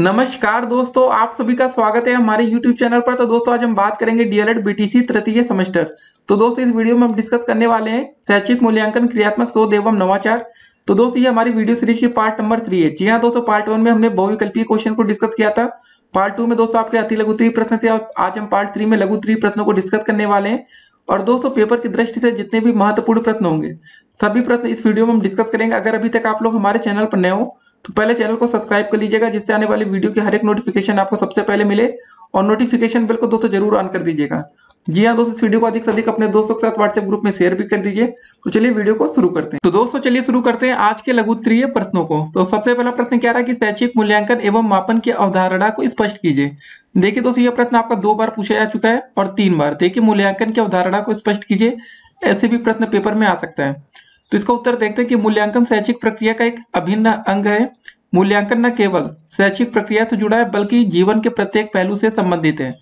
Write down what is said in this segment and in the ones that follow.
नमस्कार दोस्तों, आप सभी का स्वागत है हमारे YouTube चैनल पर। तो दोस्तों आज हम बात करेंगे डीएलएड बीटीसी तृतीय सेमेस्टर। तो दोस्तों इस वीडियो में हम डिस्कस करने वाले हैं शैक्षिक मूल्यांकन क्रियात्मक शोध एवं नवाचार। तो दोस्तों ये हमारी वीडियो सीरीज की पार्ट नंबर 3 है। जी हाँ दोस्तों, पार्ट 1 में हमने बहुविकल्पीय क्वेश्चन को डिस्कस किया था। पार्ट 2 में दोस्तों आपके अति लघु त्रि प्रश्न थे और आज हम पार्ट 3 में लघु त्रि प्रश्नों को डिस्कस करने वाले हैं। और दोस्तों पेपर की दृष्टि से जितने भी महत्वपूर्ण प्रश्न होंगे सभी प्रश्न इस वीडियो में हम डिस्कस करेंगे। अगर अभी तक आप लोग हमारे चैनल पर नए हो तो पहले चैनल को सब्सक्राइब कर लीजिएगा, जिससे आने वाली वीडियो की हर एक नोटिफिकेशन आपको सबसे पहले मिले। और नोटिफिकेशन बेल को दोस्तों जरूर ऑन कर दीजिएगा। जी हाँ दोस्तों, इस वीडियो को अधिक से अधिक अपने दोस्तों के साथ व्हाट्सएप ग्रुप में शेयर भी कर दीजिए। तो चलिए वीडियो को शुरू करते हैं। तो दोस्तों चलिए शुरू करते हैं आज के लघु उत्तरीय प्रश्नों को। तो सबसे पहला प्रश्न क्या रहा कि शैक्षिक मूल्यांकन एवं मापन की अवधारणा को स्पष्ट कीजिए। देखिए दोस्तों, यह प्रश्न आपका 2 बार पूछा जा चुका है और 3 बार। देखिए, मूल्यांकन की अवधारणा को स्पष्ट कीजिए, ऐसे भी प्रश्न पेपर में आ सकता है। तो इसका उत्तर देखते हैं कि मूल्यांकन शैक्षिक प्रक्रिया का एक अभिन्न अंग है। मूल्यांकन न केवल शैक्षिक प्रक्रिया से जुड़ा है बल्कि जीवन के प्रत्येक पहलू से संबंधित है।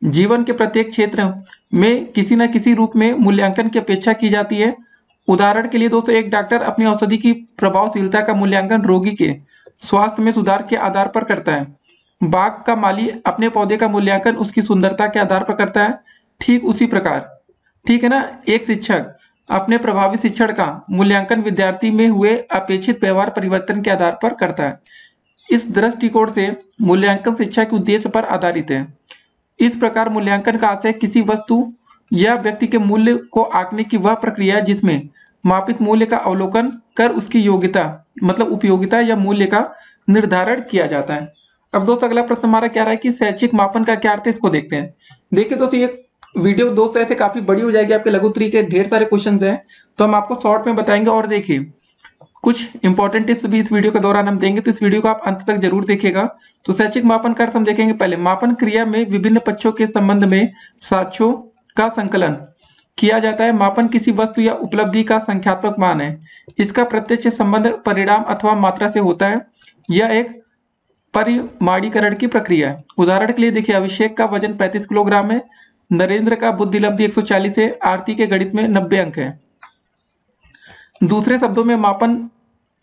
जीवन के प्रत्येक क्षेत्र में किसी न किसी रूप में मूल्यांकन की अपेक्षा की जाती है। उदाहरण के लिए दोस्तों, एक डॉक्टर अपनी औषधि की प्रभावशीलता का मूल्यांकन रोगी के स्वास्थ्य में सुधार के आधार पर करता है। बाग का माली अपने पौधे का मूल्यांकन उसकी सुंदरता के आधार पर करता है। ठीक उसी प्रकार, ठीक है ना, एक शिक्षक अपने प्रभावी शिक्षण का मूल्यांकन विद्यार्थी में हुए अपेक्षित व्यवहार परिवर्तन के आधार पर करता है। इस दृष्टिकोण से मूल्यांकन शिक्षा के उद्देश्य पर आधारित है। इस प्रकार मूल्यांकन का आशय किसी वस्तु या व्यक्ति के मूल्य को आंकने की वह प्रक्रिया है जिसमें मापित मूल्य का अवलोकन कर उसकी योग्यता मतलब उपयोगिता या मूल्य का निर्धारण किया जाता है। अब दोस्तों अगला प्रश्न हमारा क्या रहा है कि शैक्षिक मापन का क्या अर्थ है, इसको देखते हैं। देखिए दोस्तों, ये वीडियो दोस्तों ऐसे काफी बड़ी हो जाएगी, आपके लघु उत्तरीय के ढेर सारे क्वेश्चंस हैं, तो हम आपको शॉर्ट में बताएंगे। और देखिए कुछ इंपॉर्टेंट टिप्स भी इस वीडियो के दौरान हम देंगे, तो इस वीडियो को आप अंत तक जरूर देखिएगा। तो शैक्षिक मापन का अर्थ हम देखेंगे। पहले, मापन क्रिया में विभिन्न पक्षों के संबंध में साक्ष्यों का संकलन किया जाता है। मापन किसी वस्तु या उपलब्धि का संख्यात्मक मान है। इसका प्रत्यक्ष संबंध परिणाम अथवा मात्रा से होता है। यह एक परिमाणीकरण की प्रक्रिया है। उदाहरण के लिए देखिए, अभिषेक का वजन 35 किलोग्राम है, नरेंद्र का बुद्धि लब्धि 140 है, आरती के गणित में 90 अंक है। दूसरे शब्दों में मापन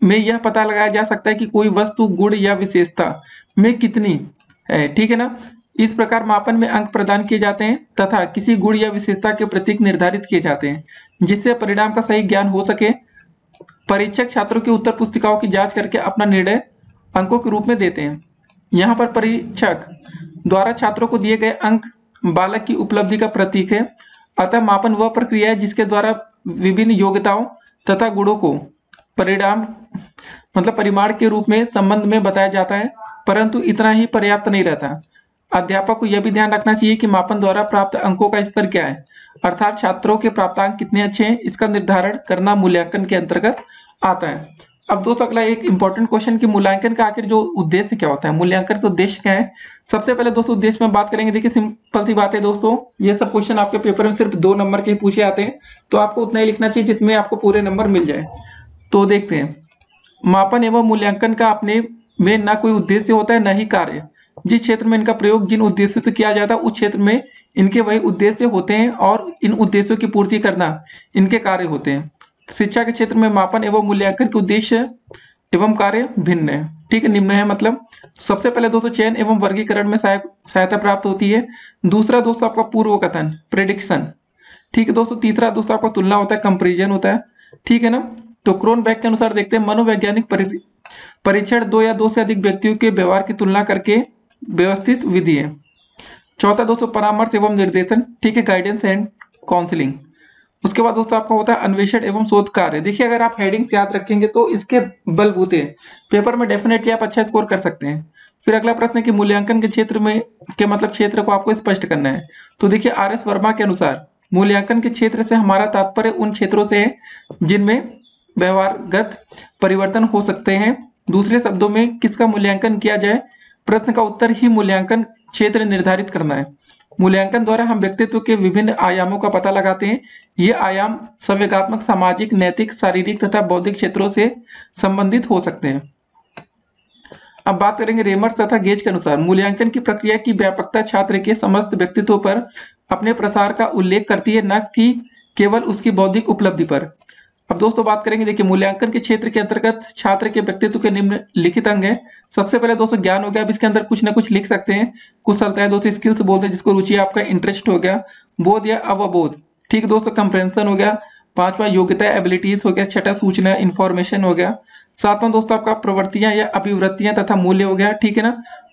में यह पता लगाया जा सकता है कि कोई वस्तु गुण या विशेषता में कितनी है, ठीक है ना। इस प्रकार मापन में अंक प्रदान किए जाते हैं तथा किसी गुण या विशेषता के प्रतीक निर्धारित किए जाते हैं जिससे परिणाम का सही ज्ञान हो सके। परीक्षक छात्रों की उत्तर पुस्तिकाओं की जांच करके अपना निर्णय अंकों के रूप में देते हैं। यहाँ पर परीक्षक द्वारा छात्रों को दिए गए अंक बालक की उपलब्धि का प्रतीक है। अतः मापन वह प्रक्रिया है जिसके द्वारा विभिन्न योग्यताओं तथा गुणों को परिणाम मतलब परिमाण के रूप में संबंध में बताया जाता है। परंतु इतना ही पर्याप्त नहीं रहता। अध्यापक को यह भी ध्यान रखना चाहिए कि मापन द्वारा प्राप्त अंकों का स्तर क्या है, अर्थात छात्रों के प्राप्तांक कितने अच्छे हैं, इसका निर्धारण करना मूल्यांकन के अंतर्गत आता है। अब दोस्तों अगला एक इंपॉर्टेंट क्वेश्चन कि मूल्यांकन का आखिर जो उद्देश्य क्या होता है, मूल्यांकन का उद्देश्य क्या है। सबसे पहले दोस्तों उद्देश्य में बात करेंगे। देखिए सिंपल सी बात है दोस्तों, ये सब क्वेश्चन आपके पेपर में सिर्फ 2 नंबर के पूछे आते हैं, तो आपको उतना ही लिखना चाहिए जिसमें आपको पूरे नंबर मिल जाए। तो देखते हैं, मापन एवं मूल्यांकन का अपने में न कोई उद्देश्य होता है न ही कार्य। जिस क्षेत्र में इनका प्रयोग जिन उद्देश्यों से किया जाता है उस क्षेत्र में इनके वही उद्देश्य होते हैं और इन उद्देश्यों की पूर्ति करना इनके कार्य होते हैं। शिक्षा के क्षेत्र में मापन एवं मूल्यांकन के उद्देश्य एवं कार्य भिन्न है, ठीक है, निम्न है। मतलब सबसे पहले दोस्तों चयन एवं वर्गीकरण में सहायता प्राप्त होती है। दूसरा दोस्तों आपका पूर्व कथन प्रेडिक्शन, ठीक है दोस्तों। तीसरा दोस्तों आपका तुलना होता है, कंपेरिजन होता है, ठीक है ना। तो क्रोनबेक के अनुसार देखते हैं, मनोवैज्ञानिक परीक्षण 2 या 2 से अधिक व्यक्तियों के व्यवहार की तुलना करके व्यवस्थित विधि है। चौथा दोस्तों परामर्श एवं निर्देशन, ठीक है, गाइडेंस एंड काउंसलिंग। उसके बाद दोस्तों आपका होता है अन्वेषण एवं शोध कार्य। देखिए अगर आप हेडिंग्स याद रखेंगे तो इसके बलबूते पेपर में डेफिनेटली आप अच्छा स्कोर कर सकते हैं। फिर अगला प्रश्न है कि मूल्यांकन के क्षेत्र में के मतलब क्षेत्र को आपको स्पष्ट करना है। तो देखिए RS वर्मा के अनुसार मूल्यांकन के क्षेत्र से हमारा तात्पर्य उन क्षेत्रों से है जिनमें व्यवहारगत परिवर्तन हो सकते हैं। दूसरे शब्दों में किसका मूल्यांकन किया जाए, प्रश्न का उत्तर ही मूल्यांकन क्षेत्र निर्धारित करना है। मूल्यांकन द्वारा हम व्यक्तित्व के विभिन्न आयामों का पता लगाते हैं। ये आयाम संवेगात्मक, सामाजिक, नैतिक, शारीरिक तथा बौद्धिक क्षेत्रों से संबंधित हो सकते हैं। अब बात करेंगे रेमर्स तथा गेज के अनुसार मूल्यांकन की प्रक्रिया की व्यापकता छात्र के समस्त व्यक्तित्व पर अपने प्रसार का उल्लेख करती है, न कि केवल उसकी बौद्धिक उपलब्धि पर। अब दोस्तों बात करेंगे, देखिए मूल्यांकन के क्षेत्र के अंतर्गत छात्र के व्यक्तित्व के निम्नलिखित अंग हैं। सबसे पहले दोस्तों ज्ञान हो गया, अब इसके अंदर कुछ ना कुछ लिख सकते हैं। कुशलता है दोस्तों, स्किल्स बोलते हैं जिसको रुचि है आपका, इंटरेस्ट हो गया, बोध या अवबोध, ठीक है दोस्तों, कंप्रेंशन हो गया। पांचवा योग्यता एबिलिटीज हो गया। छठा सूचना इंफॉर्मेशन हो गया। सातवां दोस्तों आपका प्रवृत्तियां या अभिवृत्तियां तथा मूल्य हो गया, ठीक है ना।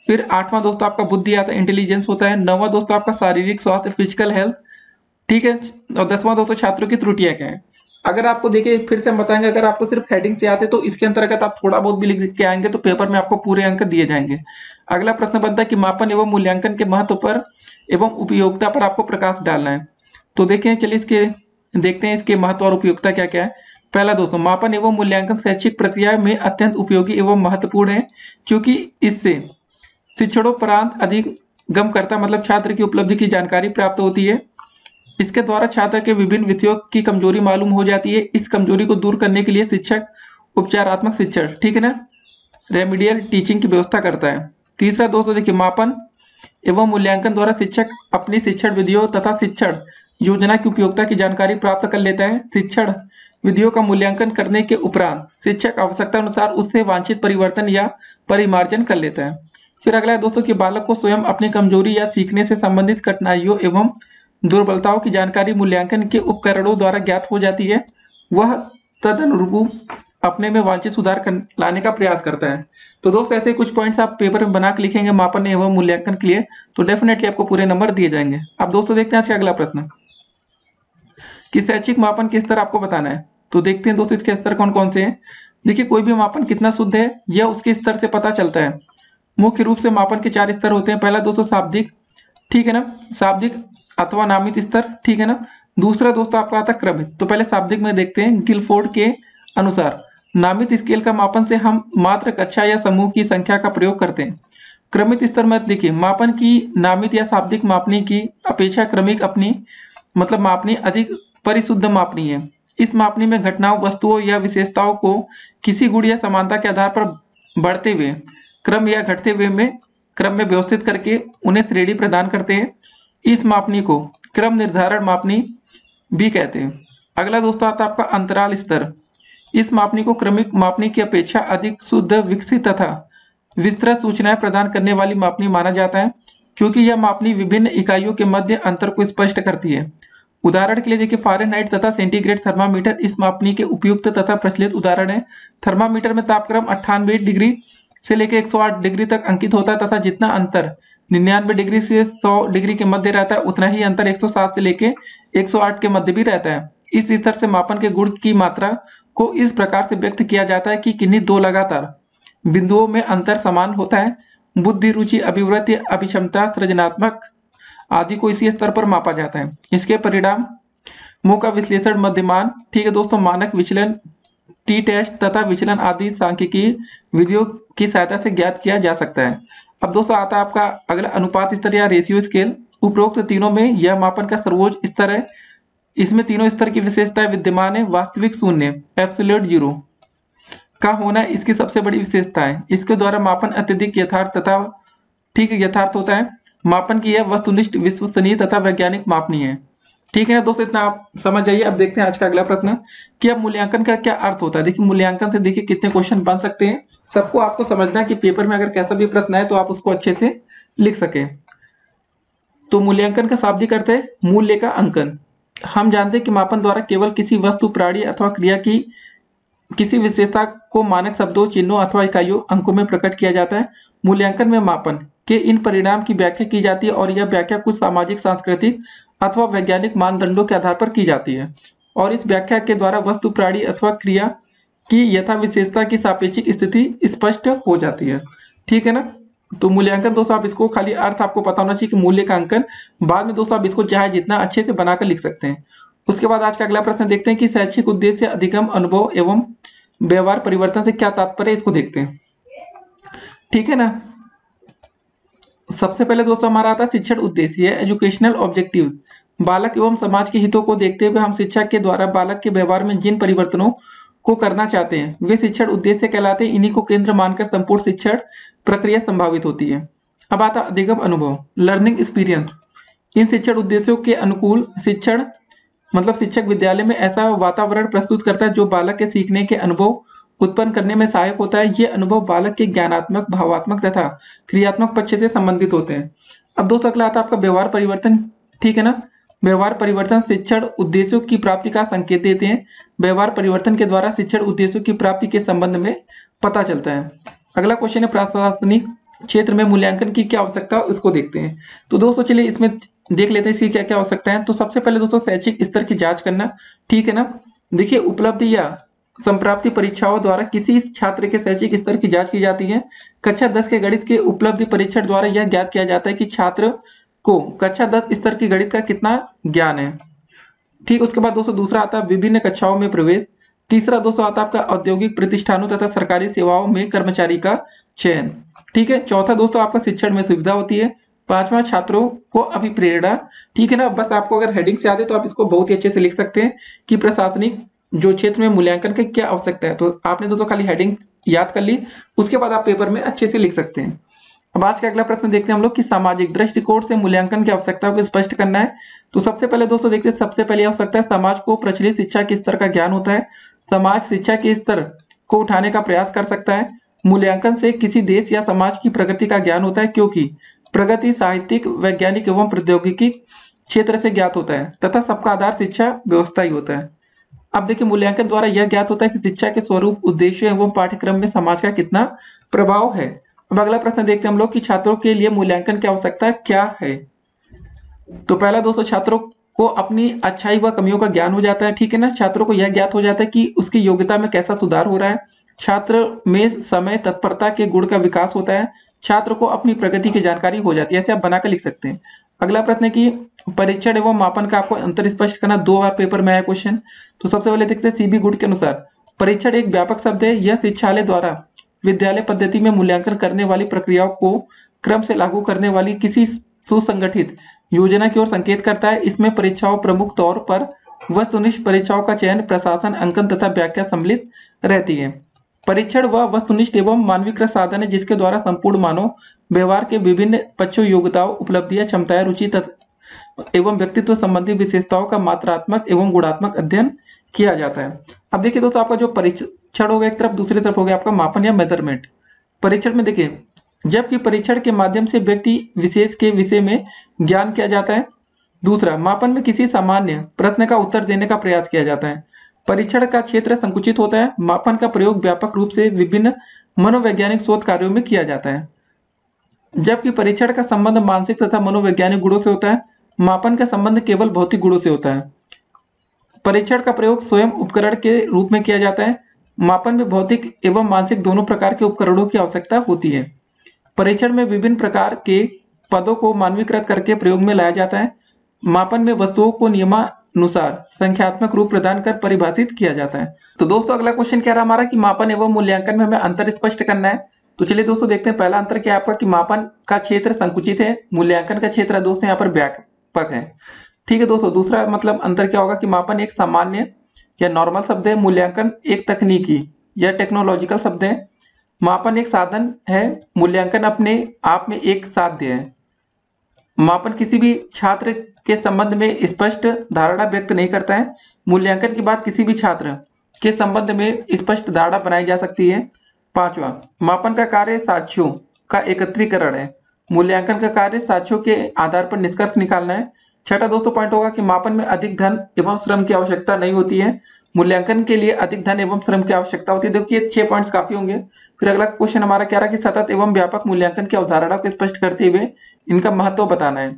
फिर आठवां दोस्तों आपका बुद्धि आता है, इंटेलिजेंस होता है। नौवां दोस्तों आपका शारीरिक स्वास्थ्य, फिजिकल हेल्थ, ठीक है। और 10वां दोस्तों छात्रों की त्रुटियां क्या है। अगर आपको देखिए फिर से हम बताएंगे, अगर आपको सिर्फ हेडिंग से आते तो इसके अंतर्गत आप थोड़ा बहुत भी लिख के आएंगे तो पेपर में आपको पूरे अंक दिए जाएंगे। अगला प्रश्न बनता है कि मापन एवं मूल्यांकन के महत्व पर एवं उपयोगिता पर आपको प्रकाश डालना है। तो देखें, चलिए इसके देखते हैं इसके महत्व और उपयोगिता क्या क्या है। पहला दोस्तों, मापन एवं मूल्यांकन शैक्षिक प्रक्रिया में अत्यंत उपयोगी एवं महत्वपूर्ण है, क्योंकि इससे शिक्षणोपरांत अधिक गमकर्ता मतलब छात्र की उपलब्धि की जानकारी प्राप्त होती है। इसके द्वारा छात्र के विभिन्न विषयों की कमजोरी मालूम हो जाती है। इस कमजोरी को दूर करने के लिए शिक्षक उपचारात्मक शिक्षण, ठीक है ना, रेमिडियल टीचिंग की व्यवस्था करता है। तीसरा दोस्तों देखिए, मापन एवं मूल्यांकन द्वारा शिक्षक अपनी शिक्षण विधियों तथा शिक्षण योजना की उपयोगिता की जानकारी प्राप्त कर लेता है। शिक्षण विधियों का मूल्यांकन करने के उपरांत शिक्षक आवश्यकता अनुसार उससे वांछित परिवर्तन या परिमार्जन कर लेता है। फिर अगला है दोस्तों कि बालक को स्वयं अपनी कमजोरी या सीखने से संबंधित कठिनाइयों एवं दुर्बलताओं की जानकारी मूल्यांकन के उपकरणों द्वारा ज्ञात हो जाती है। वह तदनुरूप अपने में वांछित सुधार लाने का प्रयास करता है। तो दोस्तों ऐसे कुछ पॉइंट्स आप पेपर में बना के लिखेंगे मापन एवं मूल्यांकन के लिए, तो डेफिनेटली आपको पूरे नंबर दिए जाएंगे। अब दोस्तों देखते हैं आज का अगला प्रश्न कि शैक्षिक मापन के स्तर आपको बताना है। तो देखते हैं दोस्तों इसके स्तर कौन कौन से हैं। देखिए, कोई भी मापन कितना शुद्ध है यह उसके स्तर से पता चलता है। मुख्य रूप से मापन के 4 स्तर होते हैं। पहला दोस्तों शाब्दिक, ठीक है ना, शाब्दिक अथवा नामित स्तर, ठीक है ना। दूसरा दोस्तों आपका आता है क्रमित। तो पहले शाब्दिक में देखते हैं, गिलफोर्ड के अनुसार नामित स्केल का मापन से हम मात्र कक्षा या समूह की संख्या का प्रयोग करते हैं। क्रमित स्तर में देखिए, मापन की नामित या शाब्दिक मापनी की अपेक्षा क्रमिक अपनी मतलब मापनी अधिक परिशुद्ध मापनी है। इस मापनी में घटनाओं, वस्तुओं या विशेषताओं को किसी गुण या समानता के आधार पर बढ़ते हुए क्रम या घटते हुए में क्रम में व्यवस्थित करके उन्हें श्रेणी प्रदान करते हैं। इस मापनी को क्रम निर्धारण मापनी भी कहते हैं। अगला दोस्तों आता है आपका अंतराल स्तर। इस मापनी को क्रमिक मापनी की अपेक्षा अधिक शुद्ध, विकसित तथा विस्तृत सूचनाएं प्रदान करने वाली मापनी माना जाता है, क्योंकि यह मापनी विभिन्न इकाइयों के मध्य अंतर को स्पष्ट करती है। उदाहरण के लिए देखिए, फ़ारेनहाइट तथा सेंटीग्रेड थर्मामीटर इस मापनी के उपयुक्त तथा प्रचलित उदाहरण है। थर्मामीटर में तापक्रम 98 डिग्री से लेकर 108 डिग्री तक अंकित होता है तथा जितना अंतर 99 डिग्री से 100 डिग्री के मध्य रहता है उतना ही अंतर 107 से लेकर 108 के मध्य भी रहता है। इस स्तर से मापन के गुण की मात्रा को इस प्रकार से व्यक्त किया जाता है कि किन्हीं दो लगातार बिंदुओं में अंतर समान होता है। बुद्धि, रुचि, अभिवृत्ति, अभिक्षमता, सृजनात्मक आदि को इसी स्तर पर मापा जाता है। इसके परिणाम मुंह का विश्लेषण, मध्यमान, ठीक है दोस्तों, मानक विचलन, टी टेस्ट तथा विचलन आदि सांख्यिकीय विधियों की सहायता से ज्ञात किया जा सकता है। अब दोस्तों आता है आपका अगला अनुपात स्तर या रेशियो स्केल। उपरोक्त तीनों में यह मापन का सर्वोच्च स्तर है। इसमें तीनों स्तर की विशेषताएं विद्यमान है। वास्तविक शून्य, एब्सोल्यूट जीरो का होना इसकी सबसे बड़ी विशेषता है। इसके द्वारा मापन अत्यधिक यथार्थ तथा ठीक यथार्थ होता है। मापन की यह वस्तुनिष्ठ, विश्वसनीय तथा वैज्ञानिक मापनी है। ठीक है ना दोस्तों, इतना आप समझ जाइए। अब देखते हैं आज का अगला प्रश्न कि अब मूल्यांकन का क्या अर्थ होता है। देखिए, मूल्यांकन से देखिए कितने क्वेश्चन बन सकते हैं। सबको आपको समझना है कि पेपर में अगर कैसा भी प्रश्न है तो आप उसको अच्छे से लिख सके। तो मूल्यांकन का शाब्दिक अर्थ है मूल्य का अंकन। हम जानते हैं कि मापन द्वारा केवल किसी वस्तु, प्राणी अथवा क्रिया की किसी विशेषता को मानक शब्दों, चिन्हों अथवा इकाइयों, अंकों में प्रकट किया जाता है। मूल्यांकन में मापन के इन परिणाम की व्याख्या की जाती है और यह व्याख्या कुछ सामाजिक, सांस्कृतिक अथवा वैज्ञानिक मानदंडों के आधार पर की जाती है और इस व्याख्या के द्वारा वस्तु, प्राणी अथवा क्रिया की यथा विशेषता की सापेक्षिक स्थिति स्पष्ट हो जाती है। ठीक है ना। तो मूल्यांकन दोस्तों आप इसको खाली अर्थ आपको पता होना चाहिए कि मूल्य का अंकन। बाद में दोस्तों आप इसको चाहे जितना अच्छे से बनाकर लिख सकते हैं। उसके बाद आज का अगला प्रश्न देखते हैं कि शैक्षिक उद्देश्य से अधिगम, अनुभव एवं व्यवहार परिवर्तन से क्या तात्पर्य है, इसको देखते हैं। ठीक है ना। सबसे पहले दोस्तों हमारा आता है शिक्षण उद्देश्य, एजुकेशनल ऑब्जेक्टिव्स। बालक एवं समाज के हितों को देखते हुए हम शिक्षा के द्वारा बालक के व्यवहार में जिन परिवर्तनों को करना चाहते हैं वे शिक्षण उद्देश्य कहलाते हैं। इन्हीं को केंद्र मानकर संपूर्ण शिक्षण प्रक्रिया संभावित होती है। अब आता अधिगम अनुभव, लर्निंग एक्सपीरियंस। इन शिक्षण उद्देश्यों के अनुकूल शिक्षण मतलब शिक्षक विद्यालय में ऐसा वातावरण प्रस्तुत करता है जो बालक के सीखने के अनुभव उत्पन्न करने में सहायक होता है। ये अनुभव बालक के ज्ञानात्मक, भावात्मक तथा क्रियात्मक पक्ष से संबंधित होते हैं। अब दोस्तों अगला आता है आपका व्यवहार परिवर्तन, ठीक है ना। व्यवहार परिवर्तन शिक्षण उद्देश्यों की प्राप्ति का संकेत देते हैं। व्यवहार परिवर्तन के द्वारा शिक्षण उद्देश्यों की प्राप्ति के संबंध में पता चलता है। अगला क्वेश्चन है प्रशासनिक क्षेत्र में मूल्यांकन की क्या आवश्यकता है, उसको देखते हैं। तो दोस्तों चलिए इसमें देख लेते हैं इसकी क्या क्या आवश्यकता है। तो सबसे पहले दोस्तों शैक्षिक स्तर की जांच करना, ठीक है ना। देखिए उपलब्धि या संप्राप्ति परीक्षाओं द्वारा किसी छात्र के शैक्षिक स्तर की जांच की जाती है। कक्षा 10 के गणित के उपलब्धि परीक्षण द्वारा यह ज्ञात किया जाता है कि छात्र को कक्षा 10 स्तर की गणित का कितना ज्ञान है, ठीक। उसके बाद दोस्तों दूसरा आता है विभिन्न कक्षाओं में प्रवेश। तीसरा दोस्तों आता है आपका औद्योगिक प्रतिष्ठानों तथा सरकारी सेवाओं में कर्मचारी का चयन, ठीक है। चौथा दोस्तों आपका शिक्षण में सुविधा होती है। पांचवा छात्रों को अभिप्रेरणा, ठीक है ना। बस आपको अगर हेडिंग से आते तो आप इसको बहुत ही अच्छे से लिख सकते हैं कि प्रशासनिक जो क्षेत्र में मूल्यांकन की क्या आवश्यकता है। तो आपने दोस्तों खाली हेडिंग याद कर ली, उसके बाद आप पेपर में अच्छे से लिख सकते हैं। अब आज का अगला प्रश्न देखते हैं हम लोग कि सामाजिक दृष्टिकोण से मूल्यांकन की आवश्यकता को स्पष्ट करना है। तो सबसे पहले दोस्तों देखते हैं, सबसे पहले आवश्यकता है समाज को प्रचलित शिक्षा के स्तर का ज्ञान होता है। समाज शिक्षा के स्तर को उठाने का प्रयास कर सकता है। मूल्यांकन से किसी देश या समाज की प्रगति का ज्ञान होता है, क्योंकि प्रगति साहित्यिक, वैज्ञानिक एवं प्रौद्योगिकी क्षेत्र से ज्ञात होता है तथा सबका आधार शिक्षा व्यवस्था ही होता है। अब देखिए मूल्यांकन द्वारा यह ज्ञात होता है कि शिक्षा के स्वरूप, उद्देश्य एवं पाठ्यक्रम में समाज का कितना प्रभाव है। अब अगला प्रश्न देखते हैं हम लोग कि छात्रों के लिए मूल्यांकन की आवश्यकता क्या है। तो पहला दोस्तों छात्रों को अपनी अच्छाई व कमियों का ज्ञान हो जाता है, ठीक है ना। छात्रों को यह ज्ञात हो जाता है कि उसकी योग्यता में कैसा सुधार हो रहा है। छात्र में समय, तत्परता के गुण का विकास होता है। छात्र को अपनी प्रगति की जानकारी हो जाती है। ऐसे आप बनाकर लिख सकते हैं। अगला प्रश्न है कि परीक्षण एवं मापन का आपको अंतर स्पष्ट करना। 2 बार पेपर में आया क्वेश्चन। तो सबसे पहले देखते हैं सीबी गुड के अनुसार परीक्षण एक व्यापक शब्द है। यह शिक्षालय द्वारा विद्यालय पद्धति में मूल्यांकन करने वाली प्रक्रियाओं को क्रम से लागू करने वाली किसी सुसंगठित योजना की ओर संकेत करता है। इसमें परीक्षाओं प्रमुख तौर पर वस्तुनिष्ठ परीक्षाओं का चयन, प्रशासन, अंकन तथा व्याख्या सम्मिलित रहती है। परीक्षण वह वस्तुनिष्ठ एवं मानवीकृत साधन है जिसके द्वारा संपूर्ण मानव व्यवहार के विभिन्न पक्षों, योग्यताओं, उपलब्धियां, क्षमताएं, रुचि एवं व्यक्तित्व संबंधी विशेषताओं का मात्रात्मक एवं गुणात्मक अध्ययन किया जाता है। अब देखिए दोस्तों आपका जो परीक्षण हो गया एक तरफ, दूसरी तरफ हो गया आपका मापन या मेजरमेंट। परीक्षण में देखिए जबकि परीक्षण के माध्यम से व्यक्ति विशेष के विषय में ज्ञान किया जाता है। दूसरा, मापन में किसी सामान्य प्रश्न का उत्तर देने का प्रयास किया जाता है। परीक्षण का क्षेत्र संकुचित होता है। मापन का प्रयोग व्यापक रूप से विभिन्न मनोवैज्ञानिक शोध कार्यों में किया जाता है। जबकि परीक्षण का संबंध मानसिक तथा मनोवैज्ञानिक गुणों से होता है। मापन का संबंध केवल भौतिक गुणों से होता है। परीक्षण का प्रयोग स्वयं उपकरण के रूप में किया जाता है। मापन में भौतिक एवं मानसिक दोनों प्रकार के उपकरणों की आवश्यकता होती है। परीक्षण में विभिन्न प्रकार के पदों को मानवीकृत करके प्रयोग में लाया जाता है। मापन में वस्तुओं को नियमानुसार संख्यात्मक रूप प्रदान कर परिभाषित किया जाता है। तो दोस्तों अगला क्वेश्चन क्या रहा हमारा कि मापन एवं मूल्यांकन में हमें अंतर स्पष्ट करना है। तो चलिए दोस्तों देखते हैं। पहला अंतर क्या है आपका कि मापन का क्षेत्र संकुचित है, मूल्यांकन का क्षेत्र दोस्तों यहाँ पर व्यापक है, ठीक है दोस्तों। दूसरा मतलब अंतर क्या होगा कि मापन एक सामान्य या नॉर्मल शब्द है, मूल्यांकन एक तकनीकी या टेक्नोलॉजिकल शब्द है। मापन एक साधन है, मूल्यांकन अपने आप में एक साध्य है। मापन किसी भी छात्र के संबंध में स्पष्ट धारणा व्यक्त नहीं करता है। मूल्यांकन की बात किसी भी छात्र के संबंध में स्पष्ट धारणा बनाई जा सकती है। पांचवा, मापन का कार्य साक्ष्यों का एकत्रीकरण है। मूल्यांकन का कार्य साक्ष्यों के आधार पर निष्कर्ष निकालना है। छठा दोस्तों पॉइंट होगा कि मापन में अधिक धन एवं श्रम की आवश्यकता नहीं होती है। मूल्यांकन के लिए अधिक धन एवं श्रम की आवश्यकता होती है। देखिए 6 पॉइंट्स काफी होंगे। फिर अगला क्वेश्चन हमारा क्या रहा कि सतत एवं व्यापक मूल्यांकन की अवधारणा को स्पष्ट करते हुए इनका महत्व बताना है।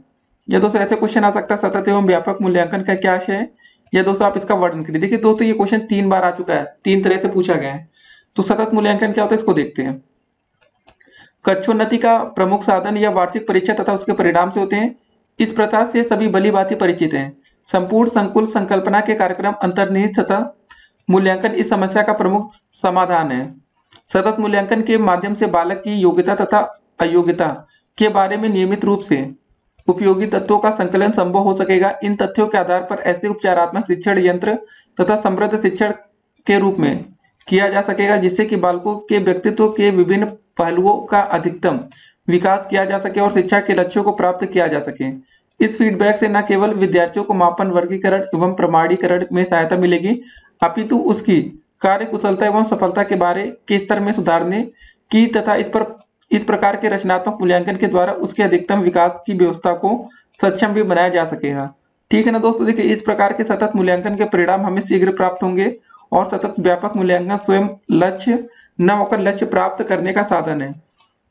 यह दोस्तों ऐसे क्वेश्चन आ सकता है, सतत एवं व्यापक मूल्यांकन का क्या आशय है, यह दोस्तों आप इसका वर्णन करिए। देखिए दोस्तों ये क्वेश्चन 3 बार आ चुका है, 3 तरह से पूछा गया है। तो सतत मूल्यांकन क्या होता है इसको देखते हैं। कक्षोन्नति का प्रमुख साधन या वार्षिक परीक्षा तथा उसके परिणाम से होते हैं। इस प्रथा से सभी भली-भांति परिचित हैं। संपूर्ण संकुल संकल्पना के कार्यक्रम अंतर्निहित तथा मूल्यांकन इस समस्या का प्रमुख समाधान है। सतत मूल्यांकन के माध्यम से बालक की योग्यता तथा अयोग्यता के बारे में नियमित रूप से उपयोगी तथ्यों का संकलन संभव हो सकेगा। इन तथ्यों के आधार पर ऐसे उपचारात्मक शिक्षण यंत्र तथा समृद्ध शिक्षण के रूप में किया जा सकेगा जिससे कि बालकों के व्यक्तित्व के विभिन्न पहलुओं का अधिकतम विकास किया जा सके और शिक्षा के लक्ष्यों को प्राप्त किया जा सके। इस फीडबैक से न केवल विद्यार्थियों को मापन, वर्गीकरण एवं प्रमाणीकरण में सहायता मिलेगी, अपितु उसकी कार्य कुशलता एवं सफलता के बारे के स्तर में सुधारने की तथा इस प्रकार के रचनात्मक मूल्यांकन के द्वारा उसके अधिकतम विकास की व्यवस्था को सक्षम भी बनाया जा सकेगा। ठीक है ना दोस्तों, देखिए इस प्रकार के सतत मूल्यांकन के परिणाम हमें शीघ्र प्राप्त होंगे और सतत व्यापक मूल्यांकन स्वयं लक्ष्य न होकर लक्ष्य प्राप्त करने का साधन है।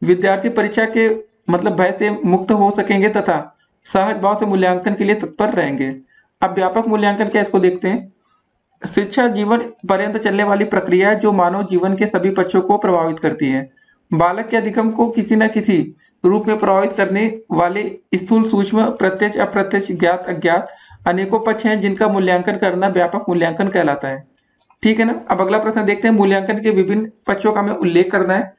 विद्यार्थी परीक्षा के भय से मुक्त हो सकेंगे तथा सहज भाव से मूल्यांकन के लिए तत्पर रहेंगे। अब व्यापक मूल्यांकन क्या है, इसको देखते हैं। शिक्षा जीवन पर्यंत चलने वाली प्रक्रिया है जो मानव जीवन के सभी पक्षों को प्रभावित करती है। बालक के अधिगम को किसी न किसी रूप में प्रभावित करने वाले स्थूल, सूक्ष्म, प्रत्यक्ष, अप्रत्यक्ष, ज्ञात, अज्ञात अनेकों पक्ष हैं जिनका मूल्यांकन करना व्यापक मूल्यांकन कहलाता है। ठीक है ना। अब अगला प्रश्न देखते हैं, मूल्यांकन के विभिन्न पक्षों का हमें उल्लेख करना है।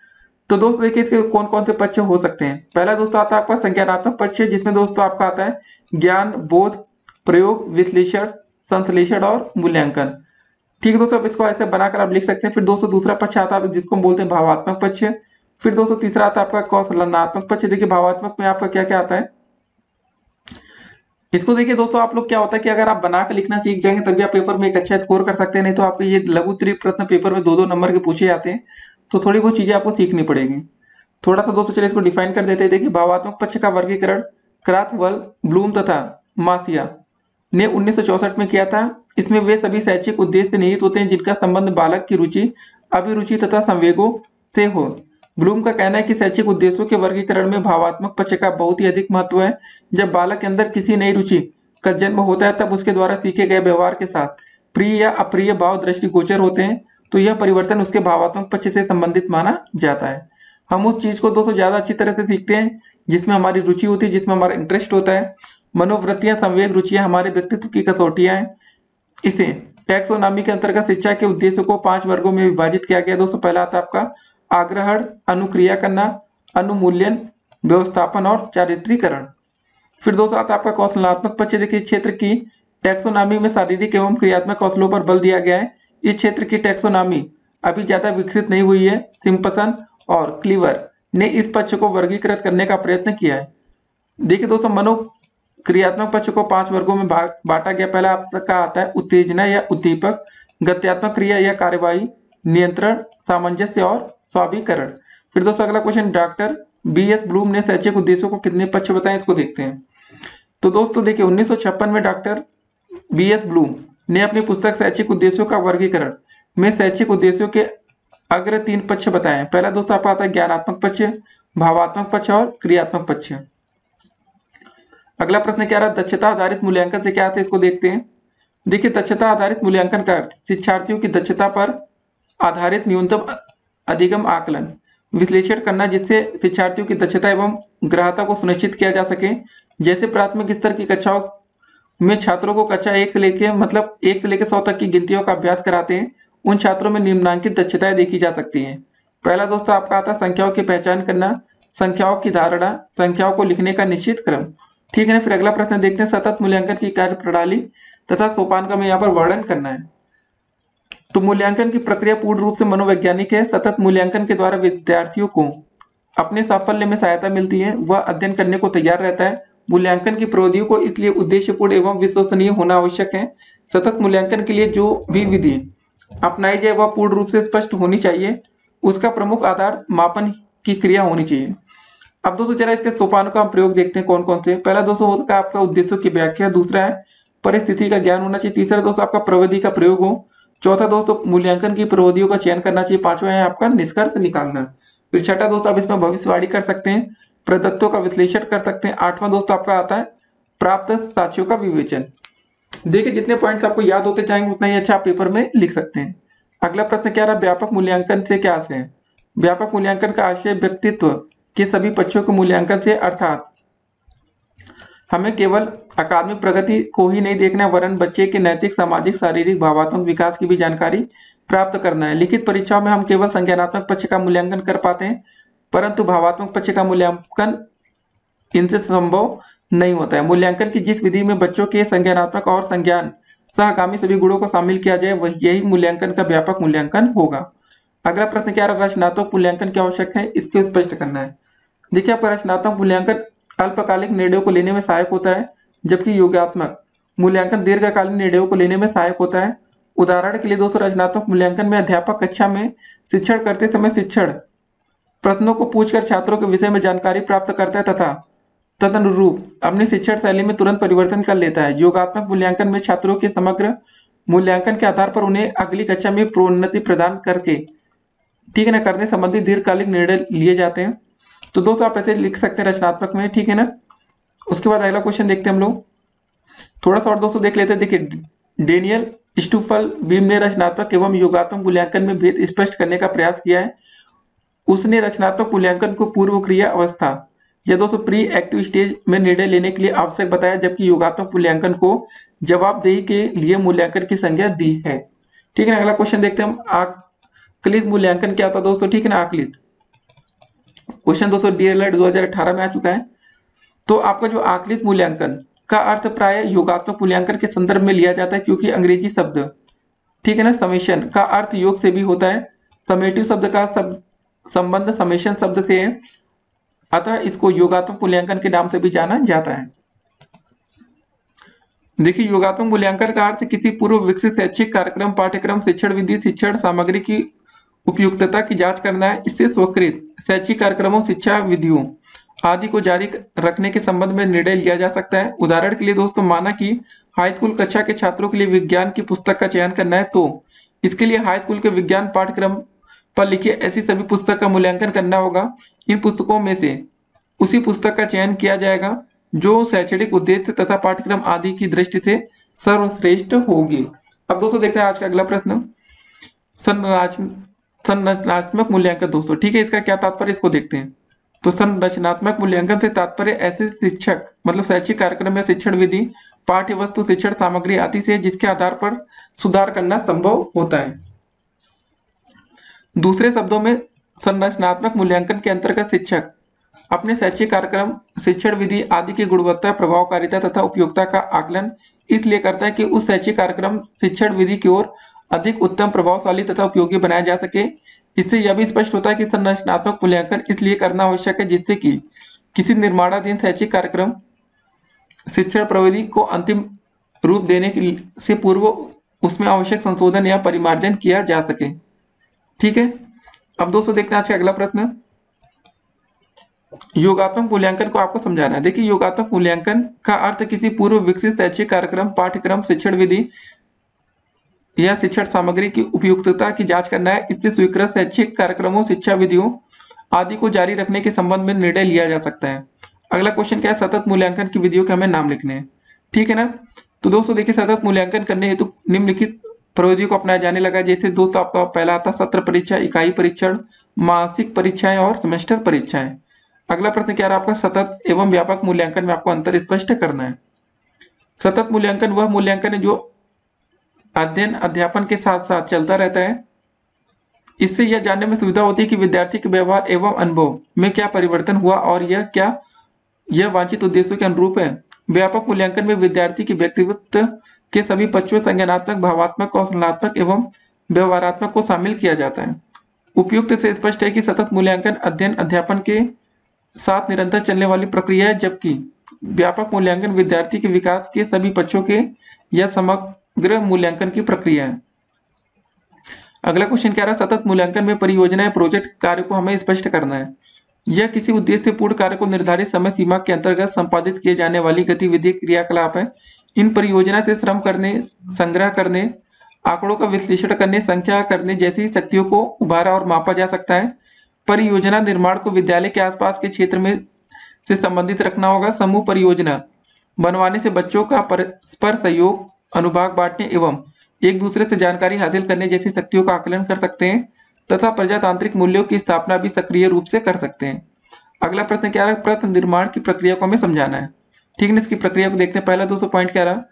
तो दोस्तों देखिए इसके कौन कौन से पक्ष हो सकते हैं। पहला दोस्तों आता है आपका संज्ञानात्मक पक्ष, जिसमें दोस्तों आपका आता है ज्ञान, बोध, प्रयोग, विश्लेषण, संश्लेषण और मूल्यांकन। ठीक है दोस्तों, अब इसको ऐसे बनाकर आप लिख सकते हैं। फिर दोस्तों दूसरा पक्ष आता है जिसको हम बोलते हैं भावात्मक पक्ष। फिर दोस्तों तीसरा आता है आपका कौशलनात्मक पक्ष। देखिए भावात्मक में आपका क्या क्या आता है, इसको देखिए दोस्तों। आप लोग क्या होता है कि अगर आप बनाकर लिखना सीख जाएंगे तभी आप पेपर में एक अच्छा स्कोर कर सकते हैं, नहीं तो आपके ये लघु त्रिक प्रश्न पेपर में 2-2 नंबर के पूछे जाते हैं। तो थोड़ी बहुत चीजें आपको सीखनी पड़ेगी। थोड़ा सा दोस्तों चलिए इसको डिफाइन कर देते हैं। देखिए भावात्मक पक्ष का वर्गीकरण क्राथवल, ब्लूम तथा मासिया ने 1964 में किया था। इसमें वे सभी शैक्षिक उद्देश्य निहित होते हैं जिनका संबंध बालक की रुचि, अभिरुचि तथा संवेगों से हो। ब्लूम का कहना है कि शैक्षिक उद्देश्यों के वर्गीकरण में भावात्मक पक्ष का बहुत ही अधिक महत्व है। जब बालक के अंदर किसी नई रुचि का जन्म होता है तब उसके द्वारा सीखे गए व्यवहार के साथ प्रिय या अप्रिय भाव दृष्टिगोचर होते हैं, तो यह परिवर्तन उसके भावात्मक पक्ष से संबंधित माना जाता है। हम उस चीज को दोस्तों ज्यादा अच्छी तरह से सीखते हैं जिसमें हमारी रुचि होती है, जिसमें हमारा इंटरेस्ट होता है। मनोवृत्तियां, संवेग, रुचियां हमारे व्यक्तित्व की कसौटियां हैं। इसे टैक्सोनॉमी के अंतर्गत शिक्षा के उद्देश्य को 5 वर्गों में विभाजित किया गया दोस्तों। पहला आता है आपका आग्रहण, अनुक्रिया करना, अनुमूल्यन, व्यवस्थापन और चारित्रीकरण। फिर दोस्तों आता है आपका कौशलात्मक पक्ष। देखिए क्षेत्र की टैक्सोनॉमी में शारीरिक एवं क्रियात्मक कौशलों पर बल दिया गया है। इस क्षेत्र की टैक्सोनॉमी अभी ज्यादा विकसित नहीं हुई है। सिम्पसन और क्लीवर ने इस पक्ष को वर्गीकृत करने का प्रयत्न किया है। देखिए दोस्तों मनोक्रियात्मक पक्ष को 5 वर्गों में बांटा गया। पहला आपका आता है उत्तेजना या उद्दीपक, गत्यात्मक क्रिया या कार्यवाही, नियंत्रण, सामंजस्य और स्वाभिकरण। फिर दोस्तों अगला क्वेश्चन, डॉक्टर BS ब्लूम ने शैक्षिक उद्देश्यों को कितने पक्ष बताए, इसको देखते हैं। तो दोस्तों देखिए 1956 में डॉक्टर BS ब्लूम ने अपनी पुस्तक शैक्षिक उद्देश्यों का वर्गीकरण में शैक्षिक उद्देश्यों के अग्र 3 पक्ष बताए हैं। पहला दोस्तों आपका आता है ज्ञानात्मक पक्ष, भावात्मक पक्ष और क्रियात्मक पक्ष। अगला प्रश्न क्या रहा, दक्षता आधारित मूल्यांकन से क्या आता है, इसको देखते हैं। देखिए दक्षता आधारित मूल्यांकन का अर्थ शिक्षार्थियों की दक्षता पर आधारित न्यूनतम अधिगम आकलन विश्लेषण करना, जिससे शिक्षार्थियों की दक्षता एवं ग्राह्यता को सुनिश्चित किया जा सके। जैसे प्राथमिक स्तर की कक्षाओं में छात्रों को कक्षा 1 से लेके 100 तक की गिनतियों का अभ्यास कराते हैं, उन छात्रों में निम्नलिखित दक्षताएं देखी जा सकती हैं। पहला दोस्तों आपका आता है संख्याओं की पहचान करना, संख्याओं की धारणा, संख्याओं को लिखने का निश्चित क्रम। ठीक है ना। फिर अगला प्रश्न देखते हैं, सतत मूल्यांकन की कार्य प्रणाली तथा सोपान का हमें यहाँ पर वर्णन करना है। तो मूल्यांकन की प्रक्रिया पूर्ण रूप से मनोवैज्ञानिक है। सतत मूल्यांकन के द्वारा विद्यार्थियों को अपने साफल्य में सहायता मिलती है, वह अध्ययन करने को तैयार रहता है। मूल्यांकन की प्रविधियों को इसलिए उद्देश्यपूर्ण एवं विश्वसनीय होना आवश्यक है। सतत मूल्यांकन के लिए जो भी विधि अपनाई जाए वह पूर्ण रूप से स्पष्ट होनी चाहिए। उसका प्रमुख आधार मापन की क्रिया होनी चाहिए। अब दोस्तों जरा इसके सोपानों का हम प्रयोग देखते हैं कौन कौन से। पहला दोस्तों होगा आपका उद्देश्यों की व्याख्या, दूसरा है परिस्थिति का ज्ञान होना चाहिए, तीसरा दोस्तों आपका प्रविधि का प्रयोग हो, चौथा दोस्तों मूल्यांकन की प्रविधियों का चयन करना चाहिए, पांचवा है आपका निष्कर्ष निकालना। फिर छठा दोस्तों आप इसमें भविष्यवाणी कर सकते हैं, प्रदत्तों का विश्लेषण कर सकते हैं। आठवां दोस्तों आपका आता है प्राप्त साक्ष्यों का विवेचन। देखिए जितने पॉइंट्स आपको याद होते जाएंगे उतना ही अच्छा आप पेपर में लिख सकते हैं। अगला प्रश्न क्या रहा, व्यापक मूल्यांकन से क्या आशय है। व्यापक मूल्यांकन का आशय व्यक्तित्व के सभी पक्षों के मूल्यांकन से, अर्थात हमें केवल अकादमिक प्रगति को ही नहीं देखना वरन बच्चे के नैतिक, सामाजिक, शारीरिक, भावात्मक विकास की भी जानकारी प्राप्त करना है। लिखित परीक्षाओं में हम केवल संज्ञानात्मक पक्ष का मूल्यांकन कर पाते हैं परंतु भावात्मक पक्ष का मूल्यांकन इनसे संभव नहीं होता है। मूल्यांकन की जिस विधि में बच्चों के संज्ञानात्मक और संज्ञान सहगामी सभी गुणों को शामिल किया जाए वह यही मूल्यांकन का व्यापक मूल्यांकन होगा। अगला प्रश्न क्या रहा, रचनात्मक मूल्यांकन क्या आवश्यक है, इसको स्पष्ट करना है। देखिए आपका रचनात्मक मूल्यांकन अल्पकालिक निर्णयों को लेने में सहायक होता है, जबकि योगात्मक मूल्यांकन दीर्घकालीन निर्णयों को लेने में सहायक होता है। उदाहरण के लिए दोस्तों, रचनात्मक मूल्यांकन में अध्यापक कक्षा में शिक्षण करते समय शिक्षण प्रश्नों को पूछकर छात्रों के विषय में जानकारी प्राप्त करता है तथा तदनुरूप अपनी शिक्षण शैली में तुरंत परिवर्तन कर लेता है। योगात्मक मूल्यांकन में छात्रों के समग्र मूल्यांकन के आधार पर उन्हें अगली कक्षा में प्रोन्नति प्रदान करके ठीक है ना करने संबंधी दीर्घकालिक निर्णय लिए जाते हैं। तो दोस्तों आप ऐसे लिख सकते हैं रचनात्मक में, ठीक है ना। उसके बाद अगला क्वेश्चन देखते हैं हम लोग, थोड़ा सा और दोस्तों देख लेते हैं। देखिए, डेनियल स्टूफल बीम ने रचनात्मक एवं योगात्मक मूल्यांकन में भेद स्पष्ट करने का प्रयास किया है। उसने रचनात्मक मूल्यांकन को पूर्व क्रिया अवस्था या दोस्तों प्री एक्टिव स्टेज में निर्णय लेने के लिए आवश्यक बताया, जबकि योगात्मक मूल्यांकन को जवाबदेही के लिए मूल्यांकन की संज्ञा दी है। ठीक है ना। अगला क्वेश्चन देखते हैं हम, आकलित मूल्यांकन क्या होता है दोस्तों, ठीक है ना। आकलित क्वेश्चन दोस्तों डीएलएड 2018 में आ चुका है। तो आपका जो आकलित मूल्यांकन का अर्थ प्राय योगात्मक मूल्यांकन के संदर्भ में लिया जाता है, क्योंकि अंग्रेजी शब्द ठीक है ना समेशन का अर्थ योग से भी होता है। समेटिव शब्द का संबंध समेशन शब्द से है, अतः इसको योगात्मक मूल्यांकन के नाम से भी जाना जाता है। देखिए, योगात्मक मूल्यांकन का अर्थ किसी पूर्व विकसित शैक्षिक कार्यक्रम, पाठ्यक्रम, शिक्षण विधि, शिक्षण सामग्री की उपयुक्तता की जांच करना है। इससे स्वीकृत शैक्षिक कार्यक्रमों, शिक्षा विधियों आदि को जारी रखने के संबंध में निर्णय लिया जा सकता है। उदाहरण के लिए दोस्तों, माना कि हाई स्कूल कक्षा के छात्रों के लिए विज्ञान की पुस्तक का चयन करना है, तो इसके लिए हाई स्कूल के विज्ञान पाठ्यक्रम पर लिखी ऐसी सभी पुस्तक का मूल्यांकन करना होगा। इन पुस्तकों में से उसी पुस्तक का चयन किया जाएगा जो शैक्षणिक उद्देश्य तथा पाठ्यक्रम आदि की दृष्टि से सर्वश्रेष्ठ होगी। अब दोस्तों देखते हैं आज का अगला प्रश्न, संरचनात्मक मूल्यांकन दोस्तों, ठीक है। इसका क्या तात्पर्य, इसको देखते हैं। तो संरचनात्मक मूल्यांकन से तात्पर्य ऐसे शिक्षक मतलब शैक्षिक कार्यक्रम या शिक्षण विधि, पाठ्य वस्तु, शिक्षण सामग्री आदि से जिसके आधार पर सुधार करना संभव होता है। दूसरे शब्दों में, संरचनात्मक मूल्यांकन के अंतर्गत शिक्षक अपने शैक्षिक कार्यक्रम, शिक्षण विधि आदि की गुणवत्ता, प्रभावकारिता तथा उपयोगिता का आकलन इसलिए करता है कि उस शैक्षिक कार्यक्रम, शिक्षण विधि की ओर अधिक उत्तम, प्रभावशाली तथा उपयोगी बनाया जा सके। इससे यह भी स्पष्ट होता है कि संरचनात्मक मूल्यांकन इसलिए करना आवश्यक है जिससे कि किसी निर्माणाधीन शैक्षिक कार्यक्रम, शिक्षण प्रविधि को अंतिम रूप देने से पूर्व उसमें आवश्यक संशोधन या परिमार्जन किया जा सके। ठीक है। अब दोस्तों देखते हैं आज का अगला प्रश्न, योगात्मक मूल्यांकन को आपको समझाना है। देखिए, योगात्मक मूल्यांकन का अर्थ किसी पूर्व विकसित शैक्षिक कार्यक्रम, पाठ्यक्रम, शिक्षण विधि या शिक्षण सामग्री की उपयुक्तता की जांच करना है। इससे स्वीकृत शैक्षिक कार्यक्रमों, शिक्षा विधियों आदि को जारी रखने के संबंध में निर्णय लिया जा सकता है। अगला क्वेश्चन क्या है, सतत मूल्यांकन की विधियों के हमें नाम लिखने हैं। ठीक है ना। तो दोस्तों देखिए, सतत मूल्यांकन करने हेतु निम्नलिखित प्रविधियों को अपनाया जाने लगा। जैसे दोस्तों आपका पहला आता सत्र परीक्षा, इकाई परीक्षण, मासिक परीक्षाएं और सेमेस्टर परीक्षाएं। अगला प्रश्न क्या रहा आपका, सतत एवं व्यापक मूल्यांकन में आपको अंतर स्पष्ट करना है। सतत मूल्यांकन वह मूल्यांकन है जो अध्ययन अध्यापन के साथ साथ चलता रहता है। इससे यह जानने में सुविधा होती है कि विद्यार्थी के व्यवहार एवं अनुभव में क्या परिवर्तन हुआ और यह वांछित उद्देश्यों के अनुरूप है। व्यापक मूल्यांकन में विद्यार्थी के व्यक्तित्व के सभी पक्षों, संज्ञानात्मक, भावात्मक, कौशलात्मक एवं व्यवहारात्मक को शामिल किया जाता है। उपयुक्त से स्पष्ट है कि सतत मूल्यांकन अध्ययन अध्यापन के साथ निरंतर चलने वाली प्रक्रिया है, जबकि व्यापक मूल्यांकन विद्यार्थी के विकास के सभी पक्षों के या समग्र मूल्यांकन की प्रक्रिया है। अगला क्वेश्चन क्या रहा, सतत मूल्यांकन में परियोजना या प्रोजेक्ट कार्य को हमें स्पष्ट करना है। यह किसी उद्देश्य पूर्ण कार्य को निर्धारित समय सीमा के अंतर्गत संपादित किए जाने वाली गतिविधि क्रियाकलाप है। इन परियोजना से श्रम करने, संग्रह करने, आंकड़ों का विश्लेषण करने, संख्या करने जैसी शक्तियों को उभारा और मापा जा सकता है। परियोजना निर्माण को विद्यालय के आसपास के क्षेत्र में से संबंधित रखना होगा। समूह परियोजना बनवाने से बच्चों का परस्पर सहयोग, अनुभाग बांटने एवं एक दूसरे से जानकारी हासिल करने जैसी शक्तियों का आकलन कर सकते हैं तथा प्रजातांत्रिक मूल्यों की स्थापना भी सक्रिय रूप से कर सकते हैं। अगला प्रश्न क्या रहा, प्रश्न निर्माण की प्रक्रिया को हमें समझाना है। ठीक है, इसकी प्रक्रिया को देखते हैं। पहला दोस्तों पॉइंट क्या रहा,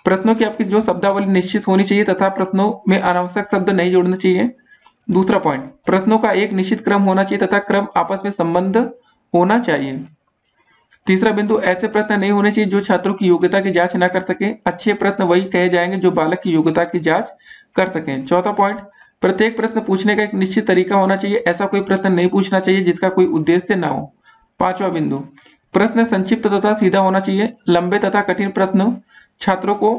प्रश्नों की आपकी जो शब्दावली निश्चित होनी चाहिए तथा प्रश्नों में अनावश्यक शब्द नहीं जोड़ने चाहिए। दूसरा पॉइंट, प्रश्नों का एक निश्चित क्रम होना चाहिए तथा क्रम आपस में संबंध होना चाहिए। तीसरा बिंदु, ऐसे प्रश्न नहीं होने चाहिए जो छात्रों की योग्यता की जांच न कर सके। अच्छे प्रश्न वही कहे जाएंगे जो बालक की योग्यता की जांच कर सकें। चौथा पॉइंट, प्रत्येक प्रश्न पूछने का एक निश्चित तरीका होना चाहिए। ऐसा कोई प्रश्न नहीं पूछना चाहिए जिसका कोई उद्देश्य न हो। पांचवा बिंदु, प्रश्न संक्षिप्त तथा सीधा होना चाहिए। लंबे तथा कठिन प्रश्न छात्रों को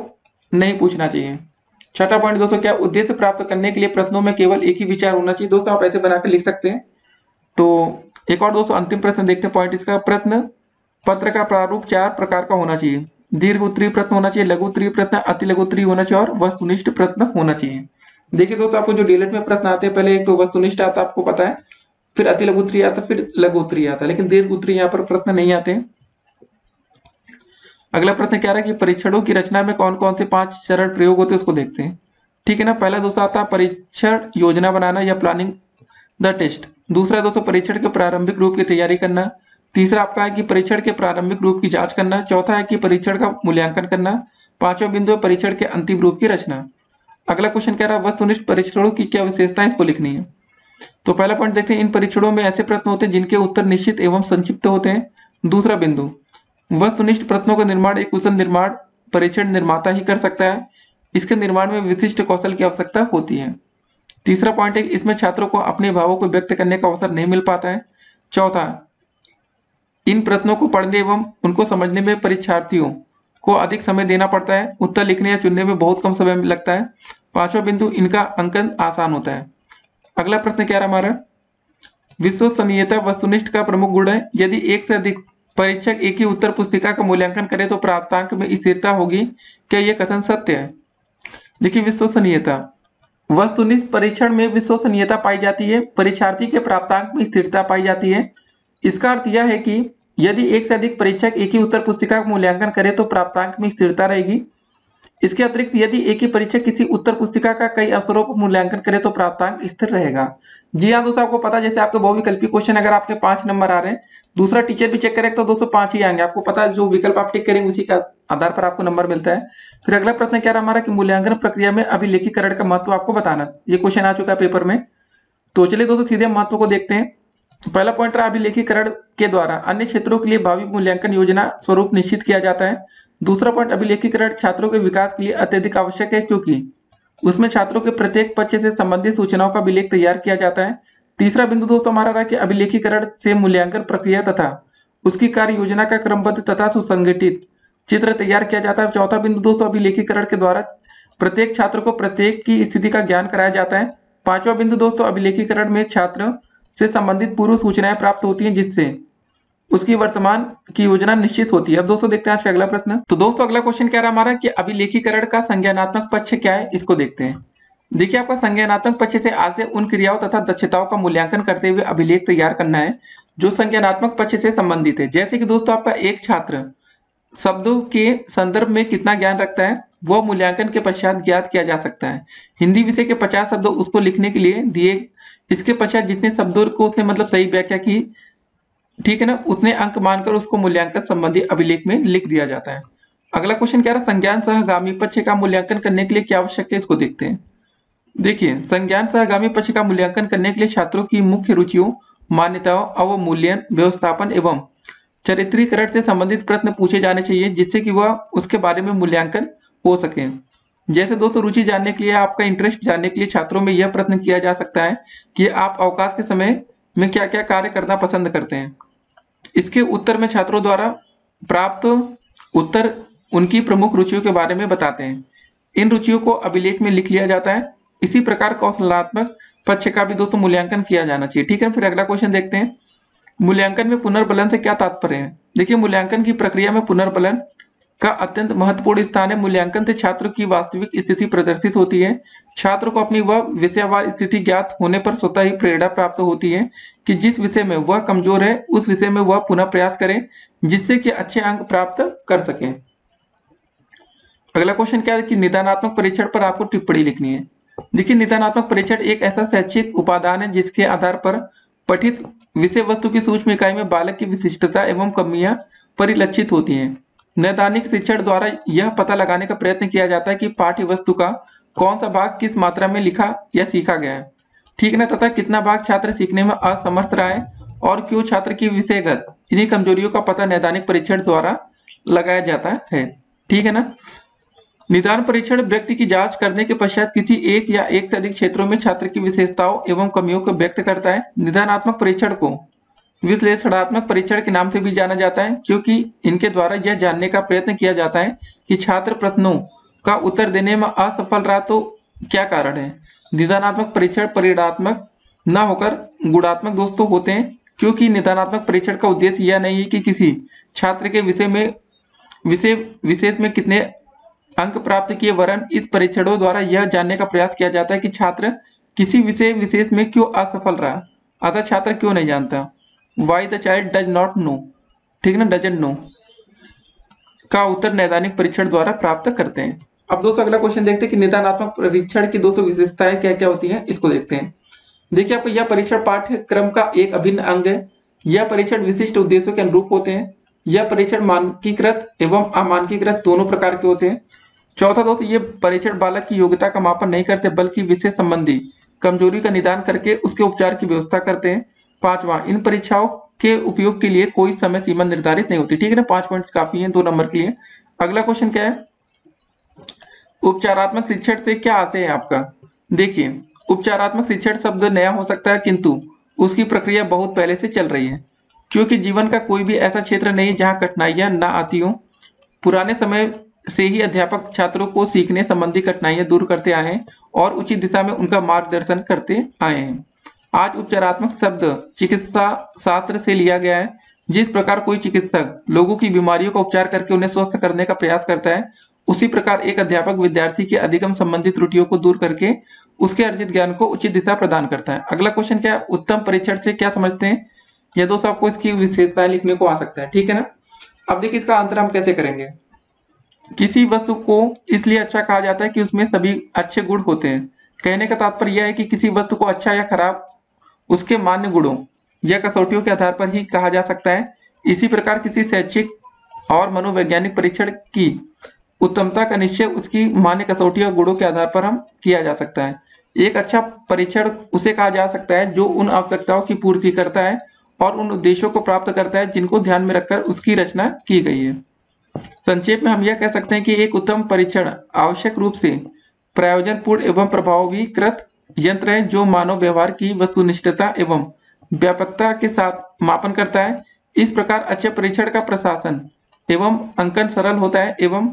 नहीं पूछना चाहिए। छठा पॉइंट दोस्तों क्या, उद्देश्य प्राप्त करने के लिए प्रश्नों में केवल एक ही विचार होना चाहिए। दोस्तों आप ऐसे बनाकर लिख सकते हैं। तो एक और दोस्तों अंतिम प्रश्न देखते हैं पॉइंट इसका, प्रश्न पत्र का प्रारूप 4 प्रकार का होना चाहिए। दीर्घ उत्तरीय प्रश्न होना चाहिए, लघु उत्तरीय प्रश्न, अति लघु उत्तरीय होना चाहिए और वस्तुनिष्ठ प्रश्न होना चाहिए। देखिए दोस्तों आपको जो डीएलएड में प्रश्न आते हैं, पहले एक तो वस्तुनिष्ठ आता है आपको पता है, फिर अति लघु उत्तरीय आता है, फिर लघु उत्तरीय आता है, लेकिन दीर्घ उत्तरीय यहाँ पर प्रश्न नहीं आते। अगला प्रश्न क्या रहा कि परीक्षणों की रचना में कौन कौन से 5 सरल प्रयोग होते हैं उसको देखते हैं। ठीक है ना। पहला दोस्तों आता है परीक्षण योजना बनाना या प्लानिंग द टेस्ट। दूसरा दोस्तों परीक्षण के प्रारंभिक रूप की तैयारी करना। तीसरा आपका है कि परीक्षण के प्रारंभिक रूप की जांच करना। चौथा है कि परीक्षण का मूल्यांकन करना। पांचवा बिंदु है परीक्षण के अंतिम रूप की रचना। अगला क्वेश्चन कह रहा है वस्तुनिष्ठ परीक्षणों की क्या विशेषताएं, इसको लिखनी है। तो पहला पॉइंट देखते हैं, इन परीक्षणों में ऐसे प्रश्न होते हैं जिनके उत्तर निश्चित एवं संक्षिप्त होते हैं। दूसरा बिंदु, वस्तुनिष्ठ प्रश्नों का निर्माण एक कुशल निर्माण परीक्षण निर्माता ही कर सकता है। इसके निर्माण में विशिष्ट कौशल की आवश्यकता होती है। तीसरा पॉइंट है, इसमें छात्रों को अपने भावों को व्यक्त करने का अवसर नहीं मिल पाता है। चौथा, इन प्रश्नों को पढ़ने एवं उनको समझने में परीक्षार्थियों को अधिक समय देना पड़ता है। उत्तर लिखने या चुनने में बहुत कम समय लगता है। पांचवा बिंदु, इनका अंकन आसान होता है। अगला प्रश्न क्या रहा हमारा, विश्वसनीयता वस्तुनिष्ठ का प्रमुख गुण है। यदि एक से अधिक परीक्षक एक ही उत्तर पुस्तिका का मूल्यांकन करे तो प्राप्तांक में स्थिरता होगी। क्या यह कथन सत्य है? देखिए विश्वसनीयता, वस्तुनिष्ठ परीक्षण में विश्वसनीयता पाई जाती है, परीक्षार्थी के प्राप्तांक में स्थिरता पाई जाती है। इसका अर्थ यह है कि यदि एक से अधिक परीक्षक एक ही उत्तर पुस्तिका का मूल्यांकन करे तो प्राप्तांक में स्थिरता रहेगी। इसके अतिरिक्त यदि एक ही परीक्षक किसी उत्तर पुस्तिका का कई अवसरों पर मूल्यांकन करे तो प्राप्तांक स्थिर रहेगा। जी हाँ दोस्तों, आपको पता है जैसे आपके बहुविकल्पी क्वेश्चन अगर आपके 5 नंबर आ रहे हैं, दूसरा टीचर भी चेक करेगा तो दोस्तों 5 ही आएंगे। आपको पता है जो विकल्प आप टिक करेंगे उसी का आधार पर आपको नंबर मिलता है। फिर अगला प्रश्न क्या रहा हमारा कि मूल्यांकन प्रक्रिया में अभिलेखीकरण का महत्व आपको बताना। ये क्वेश्चन आ चुका है पेपर में। तो चलिए दोस्तों सीधे महत्व को देखते हैं। पहला पॉइंट रहा अभिलेखीकरण के द्वारा अन्य क्षेत्रों के लिए भावी मूल्यांकन योजना स्वरूप निश्चित किया जाता है। दूसरा पॉइंट, अभिलेखीकरण छात्रों के विकास के लिए अत्यधिक आवश्यक है क्योंकि उसमें छात्रों के प्रत्येक पक्ष से संबंधित सूचनाओं का अभिलेख तैयार किया जाता है। तीसरा बिंदु दोस्तों हमारा रहा कि अभिलेखीकरण से मूल्यांकन प्रक्रिया तथा उसकी कार्य योजना का क्रमबद्ध तथा सुसंगठित चित्र तैयार किया जाता है। चौथा बिंदु दोस्तों अभिलेखीकरण के द्वारा प्रत्येक छात्र को प्रत्येक की स्थिति का ज्ञान कराया जाता है। पांचवा बिंदु दोस्तों अभिलेखीकरण में छात्र से संबंधित पूर्व सूचनाएं प्राप्त होती हैं जिससे उसकी वर्तमान की योजना निश्चित होती है। अब दोस्तों देखते हैं आज का अगला प्रश्न। तो दोस्तों अगला क्वेश्चन क्या रहा हमारा कि अभिलेखीकरण का संज्ञानात्मक पक्ष क्या है, इसको देखते हैं। देखिए आपका संज्ञानात्मक पक्ष से आज से उन क्रियाओं तथा दक्षताओं का मूल्यांकन करते हुए अभिलेख तैयार करना है जो संज्ञानात्मक पक्ष से संबंधित है। जैसे कि दोस्तों आपका एक छात्र शब्दों के संदर्भ में कितना ज्ञान रखता है वह मूल्यांकन के पश्चात ज्ञात किया जा सकता है। हिंदी विषय के 50 शब्द उसको लिखने के लिए दिए, इसके पश्चात जितने शब्दों को उसने मतलब सही व्याख्या की, ठीक है ना, उतने अंक मानकर उसको मूल्यांकन संबंधी अभिलेख में लिख दिया जाता है। अगला क्वेश्चन क्या रहा, संज्ञान सहगामी पक्ष का मूल्यांकन करने के लिए क्या आवश्यक है, इसको देखते हैं। देखिए संज्ञान सहगामी पक्ष का मूल्यांकन करने के लिए छात्रों की मुख्य रुचियों, मान्यताओं, अवमूल्यन, व्यवस्थापन एवं चरित्रीकरण से संबंधित प्रश्न पूछे जाने चाहिए जिससे कि वह उसके बारे में मूल्यांकन हो सके। जैसे दोस्तों रुचि जानने के लिए, आपका इंटरेस्ट जानने के लिए छात्रों में यह प्रश्न किया जा सकता है कि आप अवकाश के समय में क्या क्या कार्य करना पसंद करते हैं। इसके उत्तर में छात्रों द्वारा प्राप्त उत्तर उनकी प्रमुख रुचियों के बारे में बताते हैं। इन रुचियों को अभिलेख में लिख लिया जाता है। इसी प्रकार कौशलात्मक पक्ष का भी दोस्तों मूल्यांकन किया जाना चाहिए। ठीक है, फिर अगला क्वेश्चन देखते हैं, मूल्यांकन में पुनर्बलन से क्या तात्पर्य है। देखिए मूल्यांकन की प्रक्रिया में पुनर्बलन का अत्यंत महत्वपूर्ण स्थान है। मूल्यांकन से छात्र की वास्तविक स्थिति प्रदर्शित होती है। छात्र को अपनी वह विषयवार स्थिति ज्ञात होने पर स्वतः ही प्रेरणा प्राप्त होती है कि जिस विषय में वह कमजोर है उस विषय में वह पुनः प्रयास करे जिससे कि अच्छे अंक प्राप्त कर सके। अगला क्वेश्चन क्या है कि निदानात्मक परीक्षण पर आपको टिप्पणी लिखनी है। देखिए निदानात्मक परीक्षण एक ऐसा शैक्षिक उपादान है जिसके आधार पर पठित विषय वस्तु की सूक्ष्म इकाई में बालक की विशिष्टता एवं कमियां परिलक्षित होती हैं। नैदानिक शिक्षण द्वारा यह पता लगाने का प्रयत्न किया जाता है कि पाठ्य वस्तु का कौन सा भाग किस मात्रा में लिखा या सीखा गया है, ठीक ना, तथा कितना भाग छात्र सीखने में असमर्थ रहा है और क्यों छात्र की विषयगत इन्हीं कमजोरियों का पता नैदानिक परीक्षण द्वारा लगाया जाता है। ठीक है ना। निदान परीक्षण व्यक्ति की जांच करने के पश्चात किसी एक या एक से अधिक क्षेत्रों में छात्र की विशेषताओं एवं कमियों को व्यक्त करता है। निदानात्मक परीक्षण को विश्लेषणात्मक परीक्षण के नाम से भी जाना जाता है, क्योंकि इनके द्वारा यह जानने का प्रयत्न किया जाता है कि छात्र प्रश्नों का उत्तर देने में असफल रहा तो क्या कारण है। निदानात्मक परीक्षण परिणात्मक न होकर गुणात्मक दोस्तों होते हैं, क्योंकि निदानात्मक परीक्षण का उद्देश्य यह नहीं है कि किसी छात्र के विशेष में कितने अंक प्राप्त किए, वरन इस परीक्षणों द्वारा यह जानने का प्रयास किया जाता है कि छात्र किसी विषय विशेष में क्यों असफल रहा, अतः छात्र क्यों नहीं जानता, why the child does not know, ठीक ना, डजंट नो का उत्तर नैदानिक परीक्षण द्वारा प्राप्त करते हैं। अब दोस्तों अगला क्वेश्चन देखते हैं कि निदानात्मक परीक्षण की दोस्तों विशेषताएं क्या क्या होती हैं, इसको देखते हैं। देखिए आपको यह परीक्षण पाठ्यक्रम का एक अभिन्न अंग है। यह परीक्षण विशिष्ट उद्देश्यों के अनुरूप होते हैं। यह परीक्षण मानकीकृत एवं अमानकीकृत दोनों प्रकार के होते हैं। चौथा दोस्तों, ये परीक्षण बालक की योग्यता का मापन नहीं करते, बल्कि विषय संबंधी कमजोरी का निदान करके उसके उपचार की व्यवस्था करते हैं। पांचवा, इन परीक्षाओं के उपयोग के लिए कोई समय सीमा निर्धारित नहीं होती, ठीक है ना। 5 पॉइंट काफी हैं 2 नंबर के लिए। अगला क्वेश्चन क्या है, उपचारात्मक शिक्षण से क्या आशय है आपका। देखिए, उपचारात्मक शिक्षण शब्द नया हो सकता है, किंतु उसकी प्रक्रिया बहुत पहले से चल रही है, क्योंकि जीवन का कोई भी ऐसा क्षेत्र नहीं जहां कठिनाइयां ना आती हों। पुराने समय से ही अध्यापक छात्रों को सीखने संबंधी कठिनाइयां दूर करते आए हैं और उचित दिशा में उनका मार्गदर्शन करते आए हैं। आज उपचारात्मक शब्द चिकित्सा शास्त्र से लिया गया है। जिस प्रकार कोई चिकित्सक लोगों की बीमारियों का उपचार करके उन्हें स्वस्थ करने का प्रयास करता है, उसी प्रकार एक अध्यापक विद्यार्थी के अधिगम संबंधी त्रुटियों को दूर करके उसके अर्जित ज्ञान को उचित दिशा प्रदान करता है। अगला क्वेश्चन क्या है, उत्तम परीक्षण से क्या समझते हैं। यह दोस्तों आपको इसकी विशेषताएं लिखने को आ सकता है, ठीक है ना। अब देखिए इसका आंसर हम कैसे करेंगे। किसी वस्तु को इसलिए अच्छा कहा जाता है कि उसमें सभी अच्छे गुण होते हैं। कहने का तात्पर्य यह है कि किसी वस्तु को अच्छा या खराब उसके मान्य गुणों या कसौटियों के आधार पर ही कहा जा सकता है। इसी प्रकार किसी शैक्षिक और मनोवैज्ञानिक परीक्षण की उत्तमता का निश्चय उसकी मान्य कसौटी और गुणों के आधार पर हम किया जा सकता है। एक अच्छा परीक्षण उसे कहा जा सकता है जो उन आवश्यकताओं की पूर्ति करता है और उन उद्देश्यों को प्राप्त करता है जिनको ध्यान में रखकर उसकी रचना की गई है। संक्षेप में हम यह कह सकते हैं कि एक उत्तम परीक्षण आवश्यक रूप से प्रयोजनपूर्ण एवं प्रभावीकृत यंत्र है जो मानव व्यवहार की वस्तुनिष्ठता एवं व्यापकता के साथ मापन करता है। इस प्रकार अच्छे परीक्षण का प्रशासन एवं अंकन सरल होता है एवं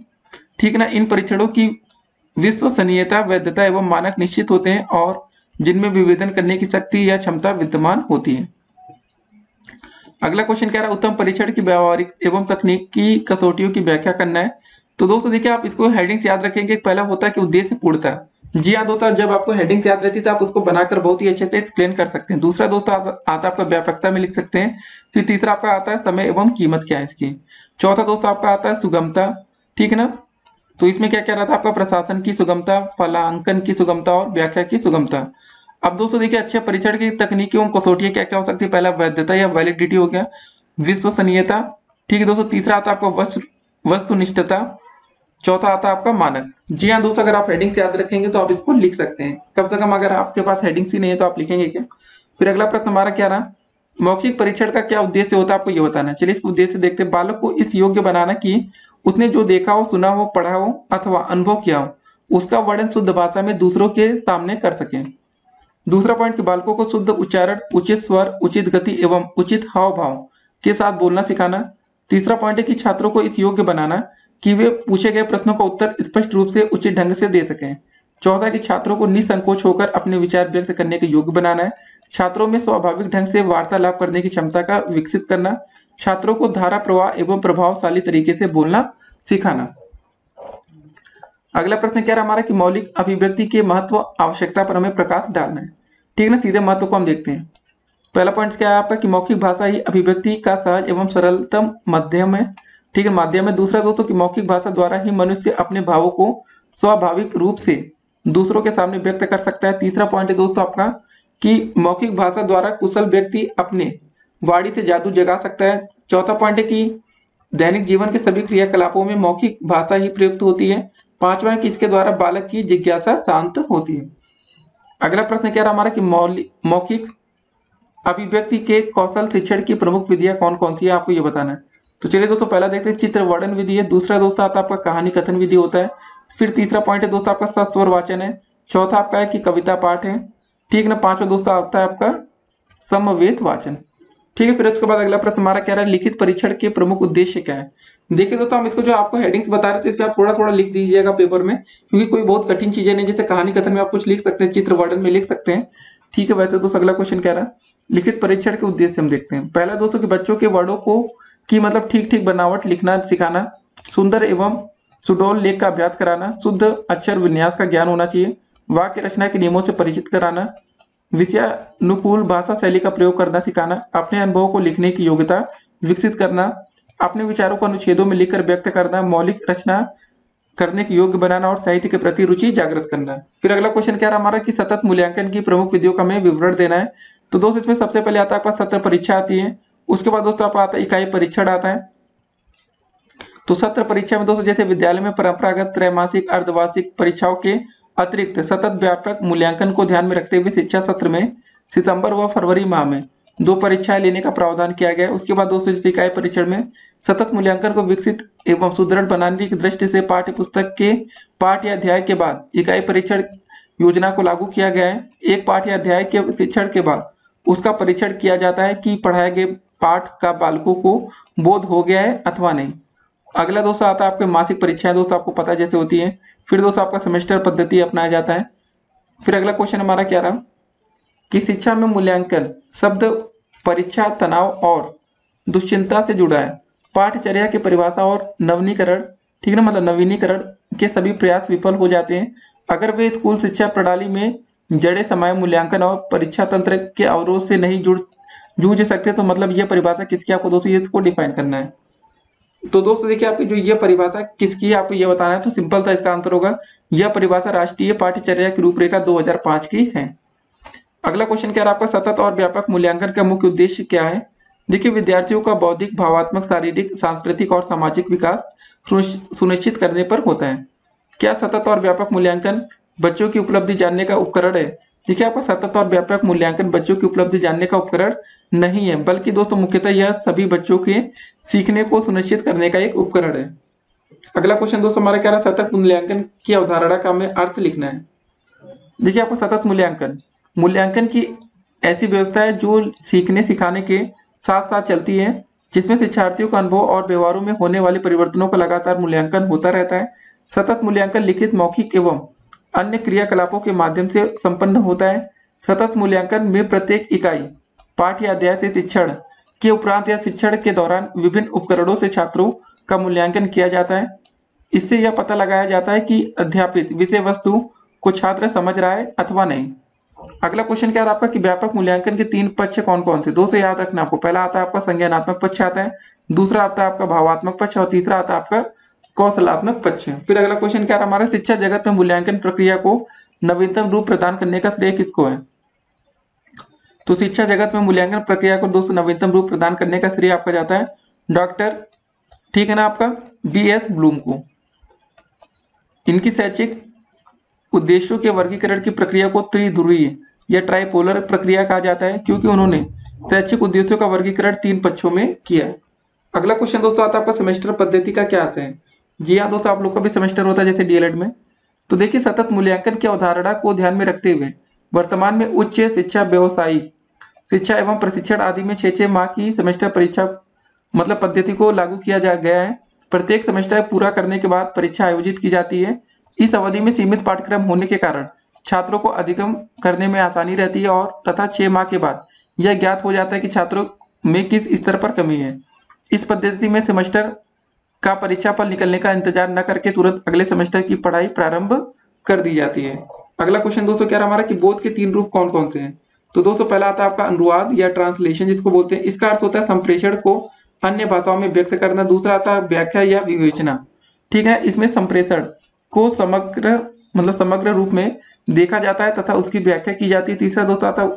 ठीक ना। इन परीक्षणों की विश्वसनीयता, वैधता एवं मानक निश्चित होते हैं और जिनमें विभेदन करने की शक्ति या क्षमता विद्यमान होती है। अगला क्वेश्चन कह रहा है उत्तम परीक्षण की व्यवहारिक एवं तकनीकी कसौटियों की व्याख्या करना है। तो दोस्तों देखिए आप इसको हेडिंग्स याद रखेंगे। पहला होता है कि उद्देश्य पूर्णता। जी हाँ दोस्तों, जब आपको हेडिंग्स याद रहती है तो आप उसको बनाकर बहुत ही अच्छे से एक्सप्लेन कर सकते हैं। दूसरा दोस्तों आता है आपका व्यापकता में लिख सकते हैं। फिर तीसरा आपका आता है समय एवं कीमत क्या है इसकी। चौथा दोस्तों आपका आता है सुगमता, ठीक है ना। तो इसमें क्या क्या रहा था आपका, प्रशासन की सुगमता, फलांकन की सुगमता और व्याख्या की सुगमता। अब दोस्तों देखिए अच्छे परीक्षण की तकनीकी एवं कसौटियां क्या क्या हो सकती है। पहला वैधता या वैलिडिटी हो गया, विश्वसनीयता, ठीक है दोस्तों। तीसरा आता है आपका वस्तुनिष्ठता। चौथा आता है आपका मानक। जी हाँ दोस्तों, अगर आप हेडिंग्स याद रखेंगे तो आप इसको लिख सकते हैं। कम से कम अगर आपके पास हेडिंग्स ही नहीं है तो आप लिखेंगे क्या। फिर अगला प्रश्न हमारा क्या रहा, मौखिक परीक्षण का क्या उद्देश्य होता है आपको ये बताना है। चलिए इस उद्देश्य देखते हैं। बालक को इस योग्य बनाना कि उसने जो देखा हो, सुना हो, पढ़ा हो अथवा अनुभव किया हो उसका वर्णन शुद्ध भाषा में दूसरों के सामने कर सके। दूसरा पॉइंट कि बालकों को शुद्ध उच्चारण, उचित स्वर, उचित गति एवं उचित हाव भाव के साथ बोलना सिखाना। तीसरा पॉइंट है कि छात्रों को इस योग्य बनाना कि वे पूछे गए प्रश्नों का उत्तर स्पष्ट रूप से उचित ढंग से दे सकें। चौथा कि छात्रों को निसंकोच होकर अपने विचार व्यक्त करने के योग्य बनाना है। छात्रों में स्वाभाविक ढंग से वार्तालाप करने की क्षमता का विकसित करना। छात्रों को धारा प्रवाह एवं प्रभावशाली तरीके से बोलना सिखाना। अगला प्रश्न क्या रहा हमारा कि मौलिक अभिव्यक्ति के महत्व आवश्यकता पर हमें प्रकाश डालना है, ठीक ना। सीधे महत्व को हम देखते हैं। पहला पॉइंट क्या है आपका कि मौखिक भाषा ही अभिव्यक्ति का सहज एवं सरलतम माध्यम है, ठीक है, माध्यम है। दूसरा दोस्तों कि मौखिक भाषा द्वारा ही मनुष्य अपने भावों को स्वाभाविक रूप से दूसरों के सामने व्यक्त कर सकता है। तीसरा पॉइंट है दोस्तों आपका कि मौखिक भाषा द्वारा कुशल व्यक्ति अपने वाणी से जादू जगा सकता है। चौथा पॉइंट है कि दैनिक जीवन के सभी क्रियाकलापों में मौखिक भाषा ही प्रयुक्त होती है। पांचवा है कि इसके द्वारा बालक की जिज्ञासा शांत होती है। अगला प्रश्न क्या रहा हमारा कि मौखिक अभिव्यक्ति के कौशल शिक्षण की प्रमुख विधियां कौन कौन सी है आपको ये बताना है। तो चलिए दोस्तों पहला देखते हैं चित्र वर्णन विधि है। दूसरा दोस्तों आता है आपका कहानी कथन विधि होता है। फिर तीसरा पॉइंट है दोस्तों आपका सस्वर वाचन है। चौथा आपका है कि कविता पाठ है, ठीक ना। पांचवा दोस्तों आता है आपका समवेत वाचन, ठीक है, फिर उसके बाद अगला प्रश्न हमारा क्या रहा है, लिखित परीक्षण के प्रमुख उद्देश्य क्या है। देखिए दोस्तों, हम इसको जो आपको हेडिंग्स बता रहे थे इसमें आप थोड़ा थोड़ा लिख दीजिएगा पेपर में, क्योंकि कोई बहुत कठिन चीजें नहीं, जैसे कहानी कथन में आप कुछ लिख सकते हैं, चित्र वर्णन में लिख सकते हैं। ठीक है, वैसे दोस्तों अगला क्वेश्चन क्या रहा, लिखित परीक्षण के उद्देश्य हम देखते हैं। पहला दोस्तों कि बच्चों के वर्डों को की मतलब ठीक ठीक बनावट लिखना सिखाना, सुंदर एवं सुडौल लेख का अभ्यास कराना, शुद्ध अक्षर विन्यास का ज्ञान होना चाहिए, वाक्य रचना के नियमों से परिचित कराना, विषयानुकूल भाषा शैली का प्रयोग करना सिखाना, अपने अनुभवों को लिखने की योग्यता विकसित करना, अपने विचारों को अनुच्छेदों में लिखकर व्यक्त करना, मौलिक रचना करने के योग्य बनाना और साहित्य के प्रति रुचि जागृत करना। फिर अगला क्वेश्चन क्या रहा हमारा कि सतत मूल्यांकन की प्रमुख विधियों का हमें विवरण देना है। तो दोस्तों इसमें सबसे पहले आता है आपका सत्र परीक्षा आती है, उसके बाद दोस्तों आपका आता है इकाई परीक्षण आता है। तो सत्र परीक्षा में दोस्तों जैसे विद्यालय में परंपरागत त्रैमासिक अर्धवार्षिक परीक्षाओं के अतिरिक्त सतत व्यापक मूल्यांकन को ध्यान में रखते हुए शिक्षा सत्र में सितंबर व फरवरी माह में 2 परीक्षाएं लेने का प्रावधान किया गया है। उसके बाद दोस्तों इकाई परीक्षण में सतत मूल्यांकन को विकसित एवं सुदृढ़ बनाने की दृष्टि से पाठ्य पुस्तक के पाठ या अध्याय के बाद इकाई परीक्षण योजना को लागू किया गया है। एक पाठ या अध्याय के शिक्षण के बाद उसका परीक्षण किया जाता है कि पढ़ाए गए पाठ का बालकों को बोध हो गया है अथवा नहीं। अगला दोस्तों आता है आपके मासिक परीक्षाएं, दोस्तों आपको पता जैसे होती है। फिर दोस्तों आपका सेमेस्टर पद्धति अपनाया जाता है। फिर अगला क्वेश्चन हमारा क्या रहा कि शिक्षा में मूल्यांकन शब्द परीक्षा तनाव और दुश्चिंता से जुड़ा है। पाठचर्या की परिभाषा और नवीनीकरण, ठीक है ना, मतलब नवीनीकरण के सभी प्रयास विफल हो जाते हैं अगर वे स्कूल शिक्षा प्रणाली में जड़े समय मूल्यांकन और परीक्षा तंत्र के अवरोध से नहीं जूझ सकते। तो मतलब यह परिभाषा किसकी, आपको दोस्तों ये इसको डिफाइन करना है। तो दोस्तों देखिए आपकी जो ये परिभाषा किसकी है आपको ये बताना है, तो सिंपल था इसका आंसर होगा यह परिभाषा राष्ट्रीय पाठ्यचर्या की रूपरेखा 2005 की है। अगला क्वेश्चन क्या रहा आपका, सतत और व्यापक मूल्यांकन का मुख्य उद्देश्य क्या है। देखिए विद्यार्थियों का बौद्धिक भावात्मक शारीरिक सांस्कृतिक और सामाजिक विकास सुनिश्चित करने पर होता है। क्या सतत और व्यापक मूल्यांकन बच्चों की उपलब्धि जानने का उपकरण है। देखिए आपका सतत और व्यापक मूल्यांकन बच्चों की उपलब्धि जानने का उपकरण नहीं है, बल्कि दोस्तों मुख्यतः यह सभी बच्चों के सीखने को सुनिश्चित करने का एक उपकरण है। अगला क्वेश्चन दोस्तों हमारा क्या रहा, सतत मूल्यांकन की अवधारणा का हमें अर्थ लिखना है। देखिए आपको सतत मूल्यांकन की ऐसी व्यवस्था है जो सीखने सिखाने के साथ साथ चलती है, जिसमें शिक्षार्थियों का अनुभव और व्यवहारों में होने वाले परिवर्तनों का लगातार मूल्यांकन होता रहता है। सतत मूल्यांकन लिखित मौखिक एवं अन्य क्रियाकलापों के माध्यम से संपन्न होता है। सतत मूल्यांकन में प्रत्येक इकाई पाठ या अध्याय से शिक्षण के उपरांत या शिक्षण के दौरान विभिन्न उपकरणों से छात्रों का मूल्यांकन किया जाता है। इससे यह पता लगाया जाता है कि अध्यापित विषय वस्तु को छात्र समझ रहा है अथवा नहीं। अगला क्वेश्चन क्या है आपका कि व्यापक मूल्यांकन के 3 पक्ष कौन कौन से। दोस्तों याद रखना आपको, पहला आता है आपका संज्ञानात्मक पक्ष आता है, दूसरा आता है आपका भावात्मक पक्ष और तीसरा आता है आपका कौशलात्मक पक्ष। फिर अगला क्वेश्चन क्या है हमारा, शिक्षा जगत में मूल्यांकन प्रक्रिया को नवीनतम रूप प्रदान करने का श्रेय किसको है। तो शिक्षा जगत में मूल्यांकन प्रक्रिया को दोस्तों नवीनतम रूप प्रदान करने का श्रेय आपका जाता है डॉक्टर, ठीक है ना, आपका BS ब्लूम को। इनकी शैक्षिक उद्देश्यों के वर्गीकरण की प्रक्रिया को त्रिध्रुवीय या ट्राइपोलर प्रक्रिया कहा जाता है, क्योंकि उन्होंने शैक्षिक उद्देश्यों का वर्गीकरण 3 पक्षों में किया है। अगला क्वेश्चन दोस्तों आता है आपका सेमेस्टर पद्धति का क्या अर्थ है। जी हाँ दोस्तों, आप लोग का भी सेमेस्टर होता है जैसे DLED में। तो देखिए सतत मूल्यांकन की अवधारणा को ध्यान में रखते हुए वर्तमान में उच्च शिक्षा व्यवसायिक शिक्षा एवं प्रशिक्षण आदि में 6 माह की सेमेस्टर परीक्षा मतलब पद्धति को लागू किया गया है। प्रत्येक सेमेस्टर पूरा करने के बाद परीक्षा आयोजित की जाती है। इस अवधि में सीमित पाठ्यक्रम होने के कारण छात्रों को अधिगम करने में आसानी रहती है और तथा 6 माह के बाद यह ज्ञात हो जाता है कि छात्रों में किस स्तर पर कमी है। इस पद्धति में सेमेस्टर का परीक्षा फल निकलने का इंतजार न करके तुरंत अगले सेमेस्टर की पढ़ाई प्रारंभ कर दी जाती है। अगला क्वेश्चन दोस्तों क्या हमारा कि बोध के 3 रूप कौन कौन से हैं। तो दोस्तों पहला आता है आपका अनुवाद या ट्रांसलेशन जिसको बोलते हैं, इसका अर्थ होता है संप्रेषण को अन्य भाषाओं में व्यक्त करना। दूसरा आता है व्याख्या या विवेचना, ठीक है, इसमें संप्रेषण को समग्र रूप में देखा जाता है तथा उसकी व्याख्या की जाती है। तीसरा दोस्तों आता है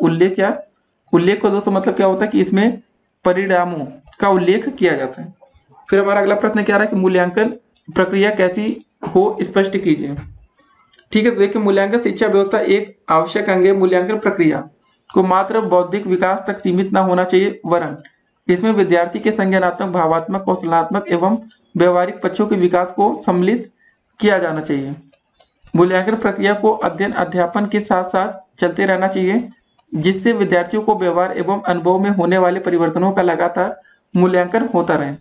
उल्लेख को दोस्तों मतलब क्या होता है कि इसमें परिणामों का उल्लेख किया जाता है। फिर हमारा अगला प्रश्न क्या रहा है कि मूल्यांकन प्रक्रिया कैसी हो स्पष्ट कीजिए। ठीक है, तो देखिए मूल्यांकन शिक्षा व्यवस्था एक आवश्यक अंग है। मूल्यांकन प्रक्रिया को मात्र बौद्धिक विकास तक सीमित न होना चाहिए, वरन इसमें विद्यार्थी के संज्ञानात्मक भावात्मक कौशलात्मक एवं व्यवहारिक पक्षों के विकास को सम्मिलित किया जाना चाहिए। मूल्यांकन प्रक्रिया को अध्ययन अध्यापन के साथ साथ चलते रहना चाहिए। जिससे विद्यार्थियों को व्यवहार एवं अनुभव में होने वाले परिवर्तनों का लगातार मूल्यांकन होता रहे।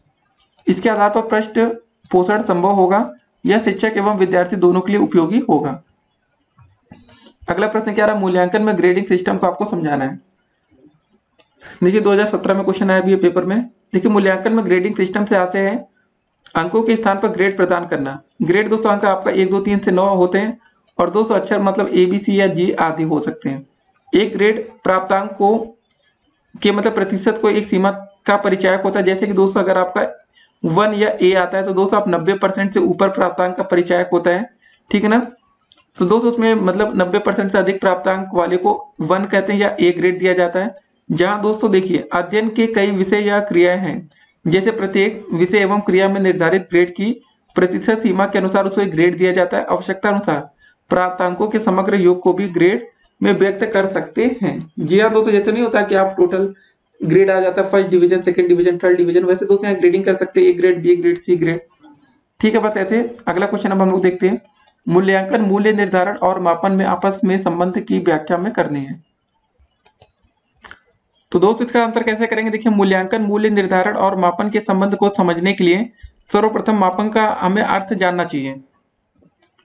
इसके आधार पर पृष्ठ पोषण संभव होगा। यह शिक्षक एवं विद्यार्थी दोनों के लिए उपयोगी होगा। अगला प्रश्न क्या रहा, मूल्यांकन में ग्रेडिंग सिस्टम को आपको समझाना है। देखिए 2017 में क्वेश्चन आया भी है पेपर में। देखिए मूल्यांकन में ग्रेडिंग सिस्टम से आशय है अंकों के स्थान पर ग्रेड प्रदान करना। ग्रेड 200 अंक आपका 1, 2, 3 से 9 होते हैं और 200 अक्षर मतलब ABC या G आदि हो सकते हैं। एक ग्रेड प्राप्तांक को के मतलब प्रतिशत को एक सीमा का परिचायक होता है। जैसे कि दोस्तों अगर आपका 1 या A आता है तो दोस्तों आप 90% से ऊपर प्राप्तांक का परिचायक होता है, ठीक है ना। तो दोस्तों उसमें मतलब 90% से अधिक प्राप्तांक वाले को 1 कहते हैं या A ग्रेड दिया जाता है। जहां दोस्तों देखिए अध्ययन के कई विषय या क्रियाएं हैं, जैसे प्रत्येक विषय एवं क्रिया में निर्धारित ग्रेड की प्रतिशत सीमा के अनुसार उसे ग्रेड दिया जाता है। आवश्यकता अनुसार प्राप्तांकों के समग्र योग को भी ग्रेड में व्यक्त कर सकते हैं। जी हाँ दोस्तों, जैसे नहीं होता कि आप टोटल ग्रेड आ जाता है first division, second division, third division, वैसे दोस्तों यहाँ ग्रेडिंग कर सकते हैं, A grade, B grade, C grade, ठीक है। बस ऐसे अगला क्वेश्चन अब हम लोग देखते हैं। मूल्यांकन मूल्य निर्धारण और मापन में आपस में संबंध की व्याख्या में करनी है। तो दोस्तों इसका अंतर कैसे करेंगे, देखिए मूल्यांकन मूल्य निर्धारण और मापन के संबंध को समझने के लिए सर्वप्रथम मापन का हमें अर्थ जानना चाहिए।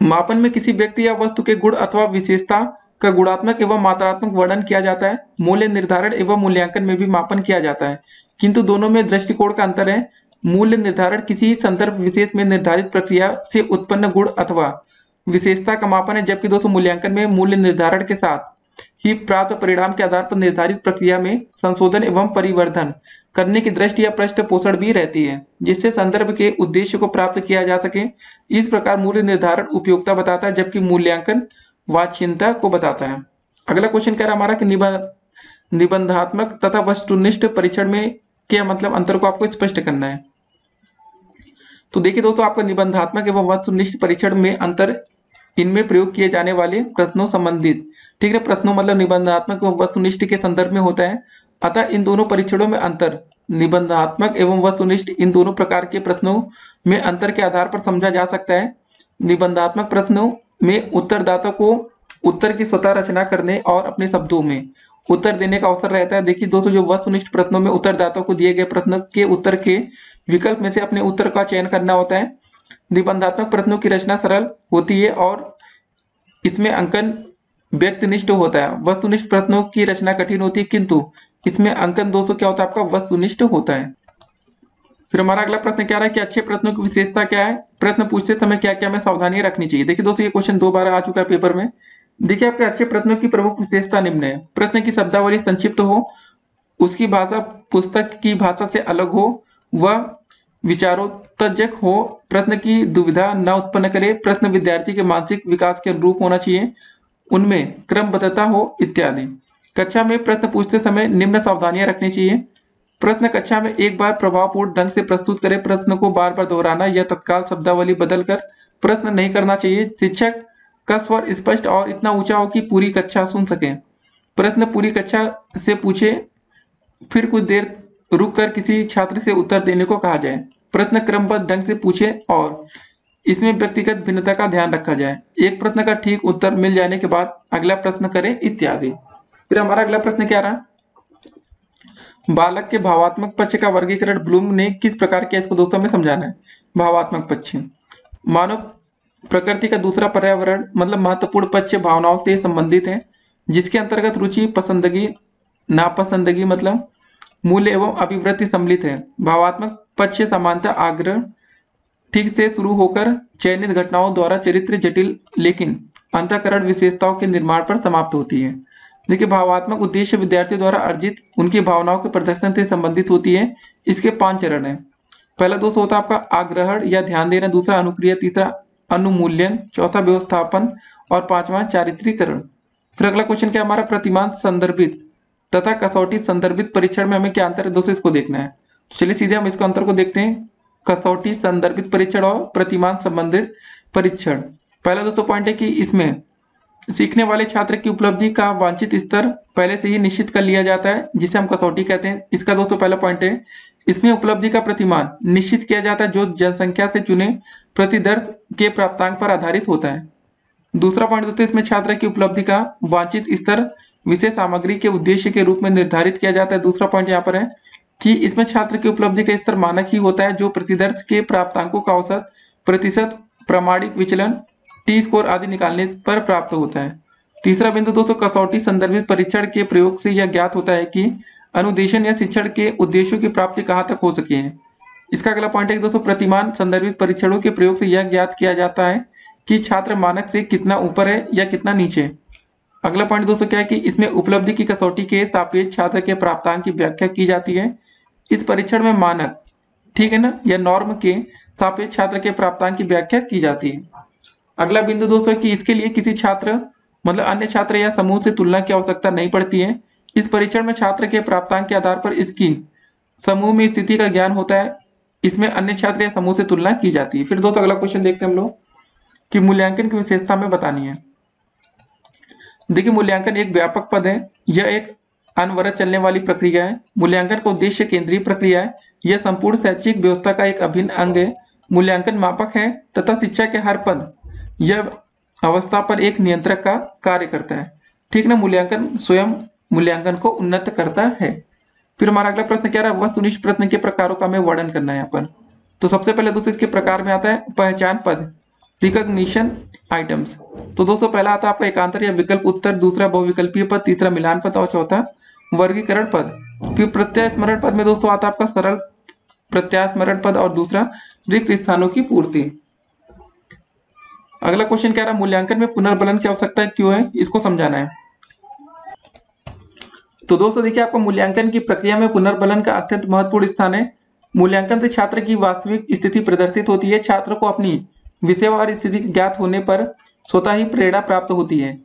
मापन में किसी व्यक्ति या वस्तु के गुण अथवा विशेषता का गुणात्मक एवं मात्रात्मक वर्णन किया जाता है। मूल्य निर्धारण एवं मूल्यांकन में भी मापन किया जाता है, किंतु दोनों में दृष्टिकोण का अंतर है। मूल्य निर्धारण किसी संदर्भ विशेष में निर्धारित प्रक्रिया से उत्पन्न गुण अथवा विशेषता का मापन है, जबकि दोस्तों मूल्यांकन में मूल्य निर्धारण के साथ ही प्राप्त परिणाम के आधार पर निर्धारित प्रक्रिया में संशोधन एवं परिवर्धन करने की दृष्टि या पृष्ठ पोषण भी रहती है, जिससे संदर्भ के उद्देश्य को प्राप्त किया जा सके। इस प्रकार मूल्य निर्धारण उपयोगिता बताता है, जबकि मूल्यांकन वांछनीयता को बताता है। अगला क्वेश्चन कह रहा हमारा कि निबंधात्मक तथा वस्तुनिष्ठ परीक्षण में क्या मतलब अंतर को आपको स्पष्ट करना है। तो देखिए दोस्तों आपका निबंधात्मक एवं वस्तुनिष्ठ परीक्षण में अंतर इनमें प्रयोग किए जाने वाले प्रश्नों संबंधित, ठीक है, प्रश्नों मतलब निबंधात्मक एवं वस्तुनिष्ठ के संदर्भ में होता है। अतः इन दोनों परीक्षणों में अंतर निबंधात्मक एवं वस्तुनिष्ठ इन दोनों प्रकार के प्रश्नों में अंतर के आधार पर समझा जा सकता है। निबंधात्मक प्रश्नों में उत्तरदाता को उत्तर की स्वतः रचना करने और अपने शब्दों में उत्तर देने का अवसर रहता है। देखिए दोस्तों जो वस्तुनिष्ठ प्रश्नों में उत्तरदाता को दिए गए प्रश्न के उत्तर के विकल्प में से अपने उत्तर का चयन करना होता है। निबंधात्मक प्रश्नों की रचना सरल होती है और इसमें अंकन व्यक्तिनिष्ठ होता है। वस्तुनिष्ठ प्रश्नों की रचना कठिन होती है, किंतु इसमें अंकन दोस्तों क्या होता है आपका वस्तुनिष्ठ होता है। फिर हमारा अगला प्रश्न क्या रहा है कि अच्छे प्रश्नों की विशेषता क्या है, प्रश्न पूछते समय क्या क्या हमें सावधानियां रखनी चाहिए। देखिए दोस्तों ये क्वेश्चन 2 बार आ चुका है पेपर में। देखिए आपके अच्छे प्रश्नों की प्रमुख विशेषता निम्न है। प्रश्न की शब्दावली संक्षिप्त हो, उसकी भाषा पुस्तक की भाषा से अलग हो, वह विचारोत्तेजक हो, प्रश्न की दुविधा न उत्पन्न करे, प्रश्न विद्यार्थी के मानसिक विकास के अनुरूप होना चाहिए, उनमें क्रमबद्धता हो इत्यादि। कक्षा में प्रश्न पूछते समय निम्न सावधानियां रखनी चाहिए। प्रश्न कक्षा में एक बार प्रभावपूर्ण ढंग से प्रस्तुत करें, प्रश्न को बार बार दोहराना या तत्काल शब्दावली बदलकर प्रश्न नहीं करना चाहिए। शिक्षक का स्वर स्पष्ट और इतना ऊंचा हो कि पूरी कक्षा सुन सके। प्रश्न पूरी कक्षा से पूछे, फिर कुछ देर रुक कर किसी छात्र से उत्तर देने को कहा जाए। प्रश्न क्रमबद्ध ढंग से पूछे और इसमें व्यक्तिगत भिन्नता का ध्यान रखा जाए। एक प्रश्न का ठीक उत्तर मिल जाने के बाद अगला प्रश्न करें इत्यादि। फिर हमारा अगला प्रश्न क्या रहा, बालक के भावात्मक पक्ष का वर्गीकरण ब्लूम ने किस प्रकार किया, इसको दोस्तों में समझाना है। भावात्मक पक्ष मानव प्रकृति का दूसरा पर्यावरण मतलब महत्वपूर्ण पक्ष भावनाओं से संबंधित है, जिसके अंतर्गत रुचि, पसंदगी, नापसंदगी मतलब मूल्य एवं अभिवृत्ति सम्मिलित है। भावात्मक पक्ष सामान्यतः आग्रह ठीक से शुरू होकर चयनित घटनाओं द्वारा चरित्र जटिल लेकिन अंतःकरण विशेषताओं के निर्माण पर समाप्त होती है। देखिए भावात्मक उद्देश्य विद्यार्थी द्वारा अर्जित उनकी भावनाओं के प्रदर्शन से संबंधित होती है। इसके 5 चरण है। पहला दोस्त होता है आपका आग्रहण या ध्यान देना, दूसरा अनुक्रिया, तीसरा अनुमूल्यन, चौथा व्यवस्थापन और 5वां चारित्रीकरण। फिर अगला क्वेश्चन क्या हमारा, प्रतिमान संदर्भित तथा कसौटी संदर्भित परीक्षण में हमें क्या अंतर है दोस्तों, इसको देखना है। चलिए सीधे हम इसको अंतर को देखते हैं। कसौटी संदर्भित परीक्षण और प्रतिमान संबंधित परीक्षण। पहला दोस्तों पॉइंट है कि इसमें सीखने वाले छात्र की उपलब्धि का वांछित स्तर पहले से ही निश्चित कर लिया जाता है, जिसे हम कसौटी कहते हैं। इसका दोस्तों पहला पॉइंट है, इसमें उपलब्धि का प्रतिमान निश्चित किया जाता है जो जनसंख्या से चुने प्रतिदर्श के प्राप्तांक पर आधारित होता है। दूसरा पॉइंट दोस्तों, इसमें छात्र की उपलब्धि का वांछित स्तर विषय सामग्री के उद्देश्य के रूप में निर्धारित किया जाता है। दूसरा पॉइंट यहाँ पर है कि इसमें छात्र की उपलब्धि का स्तर मानक ही होता है जो प्रतिदर्श के प्राप्तांकों का औसत, प्रतिशत, प्रामाणिक विचलन, टी स्कोर आदि निकालने पर प्राप्त होता है। तीसरा बिंदु दोस्तों, कसौटी संदर्भित परीक्षण के प्रयोग से यह ज्ञात होता है कि अनुदेशन या शिक्षण के उद्देश्यों की प्राप्ति कहाँ तक हो सकी है। इसका अगला पॉइंट है दोस्तों, प्रतिमान संदर्भित परीक्षणों के प्रयोग से यह ज्ञात किया जाता है कि छात्र मानक से कितना ऊपर है या कितना नीचे। अगला पॉइंट दोस्तों क्या है कि इसमें उपलब्धि की कसौटी के सापेक्ष छात्र के प्राप्तांक की व्याख्या की जाती है। इस परीक्षण में मानक, ठीक है ना, या नॉर्म के सापेक्ष छात्र के प्राप्तांक की व्याख्या की जाती है। अगला बिंदु दोस्तों कि इसके लिए किसी छात्र मतलब अन्य छात्र या समूह से तुलना की आवश्यकता नहीं पड़ती है। इस परीक्षण में छात्र के प्राप्तांक के आधार पर इसकी समूह में स्थिति का ज्ञान होता है। इसमें अन्य छात्र या समूह से तुलना की जाती है। फिर दोस्तों अगला क्वेश्चन देखते हैं हम लोग कि मूल्यांकन की विशेषता में बतानी है। देखिए, मूल्यांकन एक व्यापक पद है। यह एक अनवरत चलने वाली प्रक्रिया है। मूल्यांकन का उद्देश्य केंद्रीय प्रक्रिया है। यह संपूर्ण शैक्षिक व्यवस्था का एक अभिन्न अंग है। मूल्यांकन मापक है तथा शिक्षा के हर पद यह अवस्था पर एक नियंत्रक का कार्य करता है। ठीक ना, मूल्यांकन स्वयं मूल्यांकन को उन्नत करता है। फिर हमारा अगला प्रश्न क्या रहा, वस्तुनिष्ठ प्रश्न के प्रकारों का हमें वर्णन करना है यहाँ पर। तो सबसे पहले दोस्तों इसके प्रकार में आता है पहचान पद, रिकॉग्निशन आइटम्स। तो दोस्तों पहला आता है आपका एकांतर या विकल्प उत्तर, दूसरा बहुविकल्पीय पद, तीसरा मिलान पद और चौथा वर्गीकरण पद। फिर प्रत्यय स्मरण पद में दोस्तों आता है आपका सरल प्रत्याय स्मरण पद और दूसरा रिक्त स्थानों की पूर्ति। अगला क्वेश्चन क्या रहा, मूल्यांकन में पुनर्बलन की आवश्यकता क्यों है, इसको समझाना है। तो दोस्तों देखिए, आपको मूल्यांकन की प्रक्रिया में पुनर्बलन का अत्यंत महत्वपूर्ण स्थान है। मूल्यांकन से छात्र की वास्तविक स्थिति प्रदर्शित होती है। छात्र को अपनी विषयवार स्थिति ज्ञात होने पर स्वतः ही प्रेरणा प्राप्त होती है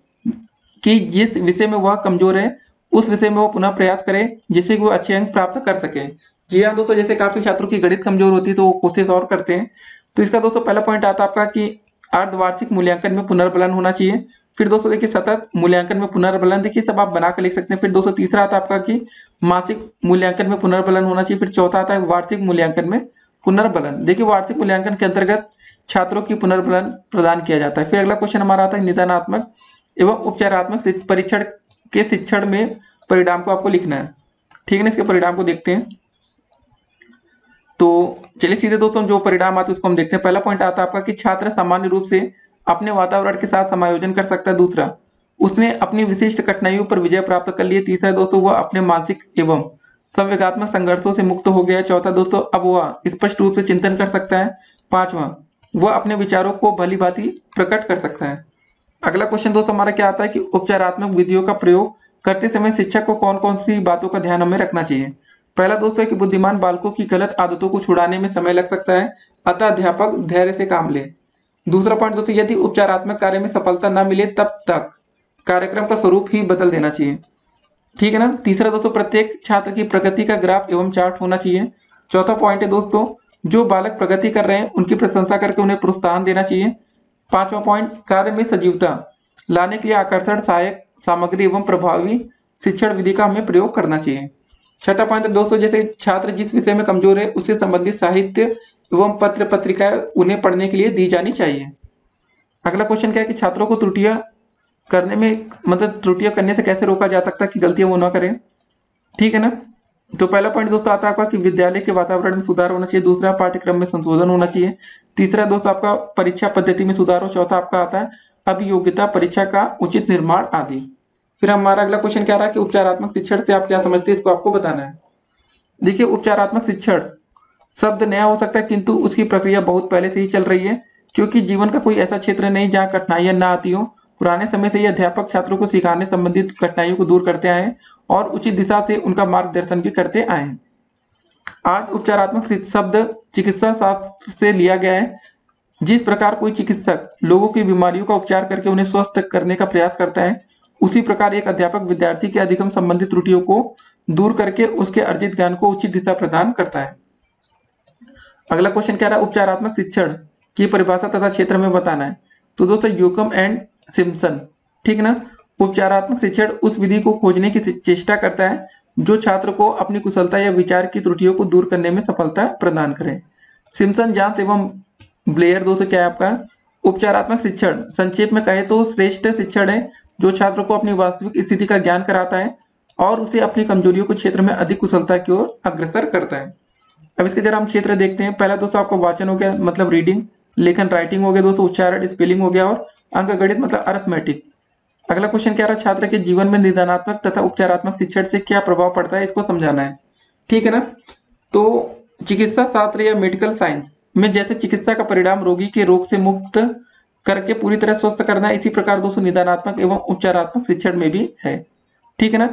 कि जिस विषय में वह कमजोर है उस विषय में वह पुनः प्रयास करे जिससे कि वह अच्छे अंक प्राप्त कर सके। जी हाँ दोस्तों, जैसे काफी छात्रों की गणित कमजोर होती है तो वो कोशिश और करते हैं। तो इसका दोस्तों पहला पॉइंट आता है आपका कि अर्धवार्षिक मूल्यांकन में पुनर्बलन होना चाहिए। फिर दोस्तों देखिए, सतत मूल्यांकन में पुनर्बलन, देखिए सब आप बना कर लिख सकते हैं। फिर दोस्तों तीसरा आता है आपका कि मासिक मूल्यांकन में पुनर्बलन होना चाहिए। फिर चौथा आता है वार्षिक मूल्यांकन में पुनर्बलन। देखिए, वार्षिक मूल्यांकन के अंतर्गत छात्रों की पुनर्बलन प्रदान किया जाता है। फिर अगला क्वेश्चन हमारा आता है निदानात्मक एवं उपचारात्मक परीक्षण के शिक्षण में परिणाम को आपको लिखना है। ठीक है ना, इसके परिणाम को देखते हैं। तो चलिए सीधे दोस्तों जो परिणाम आते हैं उसको हम देखते हैं। पहला पॉइंट आता है आपका कि छात्र सामान्य रूप से अपने वातावरण के साथ समायोजन कर सकता है। दूसरा, उसने अपनी विशिष्ट कठिनाइयों पर विजय प्राप्त कर ली। तीसरा दोस्तों, वह अपने मानसिक एवं संवेगात्मक संघर्षों से मुक्त हो गया। चौथा दोस्तों, अब वह स्पष्ट रूप से चिंतन कर सकता है। पांचवा, वह अपने विचारों को भली भांति प्रकट कर सकता है। अगला क्वेश्चन दोस्तों हमारा क्या आता है कि उपचारात्मक विधियों का प्रयोग करते समय शिक्षक को कौन कौन सी बातों का ध्यान हमें रखना चाहिए। पहला दोस्तों कि बुद्धिमान बालकों की गलत आदतों को छुड़ाने में समय लग सकता है, अतः अध्यापक धैर्य से काम ले। दूसरा पॉइंट दोस्तों, यदि उपचारात्मक कार्य में सफलता न मिले तब तक कार्यक्रम का स्वरूप ही बदल देना चाहिए। ठीक है ना। तीसरा दोस्तों, प्रत्येक छात्र की प्रगति का ग्राफ एवं चार्ट होना चाहिए। चौथा पॉइंट है दोस्तों, जो बालक प्रगति कर रहे हैं उनकी प्रशंसा करके उन्हें प्रोत्साहन देना चाहिए। पांचवा पॉइंट, कार्य में सजीवता लाने के लिए आकर्षण, सहायक सामग्री एवं प्रभावी शिक्षण विधि का हमें प्रयोग करना चाहिए। छठा पॉइंट दोस्तों, जैसे छात्र जिस विषय में कमजोर है उससे संबंधित साहित्य एवं पत्र पत्रिकाएं उन्हें पढ़ने के लिए दी जानी चाहिए। अगला क्वेश्चन क्या है कि छात्रों को त्रुटियां करने में मतलब त्रुटियां करने से कैसे रोका जा सकता है कि गलतियां वो ना करें। ठीक है ना। तो पहला पॉइंट दोस्तों आता है आपका कि विद्यालय के वातावरण में सुधार होना चाहिए। दूसरा, पाठ्यक्रम में संशोधन होना चाहिए। तीसरा दोस्तों आपका परीक्षा पद्धति में सुधार हो। चौथा आपका आता है अभियोग्यता परीक्षा का उचित निर्माण आदि। फिर हमारा अगला क्वेश्चन क्या रहा कि उपचारात्मक शिक्षण से आप क्या समझते हैं, इसको आपको बताना है। देखिए, उपचारात्मक शिक्षण शब्द नया हो सकता है किंतु उसकी प्रक्रिया बहुत पहले से ही चल रही है, क्योंकि जीवन का कोई ऐसा क्षेत्र नहीं जहाँ कठिनाइयां ना आती हो। पुराने समय से ही अध्यापक छात्रों को सिखाने संबंधित कठिनाइयों को दूर करते आए हैं और उचित दिशा से उनका मार्गदर्शन भी करते आए हैं। आज उपचारात्मक शब्द चिकित्सा शास्त्र से लिया गया है। जिस प्रकार कोई चिकित्सक लोगों की बीमारियों का उपचार करके उन्हें स्वस्थ करने का प्रयास करता है, उसी प्रकार एक अध्यापक विद्यार्थी के अधिगम संबंधित त्रुटियों को दूर करके उसके अर्जित ज्ञान को उचित दिशा प्रदान करता है। अगला क्वेश्चन क्या रहा, उपचारात्मक शिक्षण की परिभाषा तथा क्षेत्र में बताना है। तो दोस्तों यूकम एंड सिम्पसन, ठीक ना। उपचारात्मक शिक्षण उस विधि को खोजने की चेष्टा करता है जो छात्र को अपनी कुशलता या विचार की त्रुटियों को दूर करने में सफलता प्रदान करे। सिम्पसन जांच एवं ब्लेयर दोस्तों क्या है आपका उपचारात्मक शिक्षण संक्षेप में कहे तो श्रेष्ठ शिक्षण है जो छात्र को अपनी वास्तविक स्थिति का ज्ञान कराता है और उसे अपनी कमजोरियों के क्षेत्र में अधिक कुशलता की ओर अग्रसर करता है। अब इसके जरा हम क्षेत्र देखते हैं। पहला दोस्तों आपको वाचन हो गया, मतलब रीडिंग, लेखन राइटिंग हो गया दोस्तों, उच्चारण स्पेलिंग हो गया, और अंक गणित मतलब अरिथमेटिक। अगला क्वेश्चन क्या रहा, छात्र के जीवन में निदानात्मक तथा उपचारात्मक शिक्षण से क्या प्रभाव पड़ता है, इसको समझाना है। ठीक है ना। तो चिकित्सा शास्त्र या मेडिकल साइंस में जैसे चिकित्सा का परिणाम रोगी के रोग से मुक्त करके पूरी तरह स्वस्थ करना है, इसी प्रकार दोस्तों निदानात्मक एवं उपचारात्मक शिक्षण में भी है। ठीक है ना।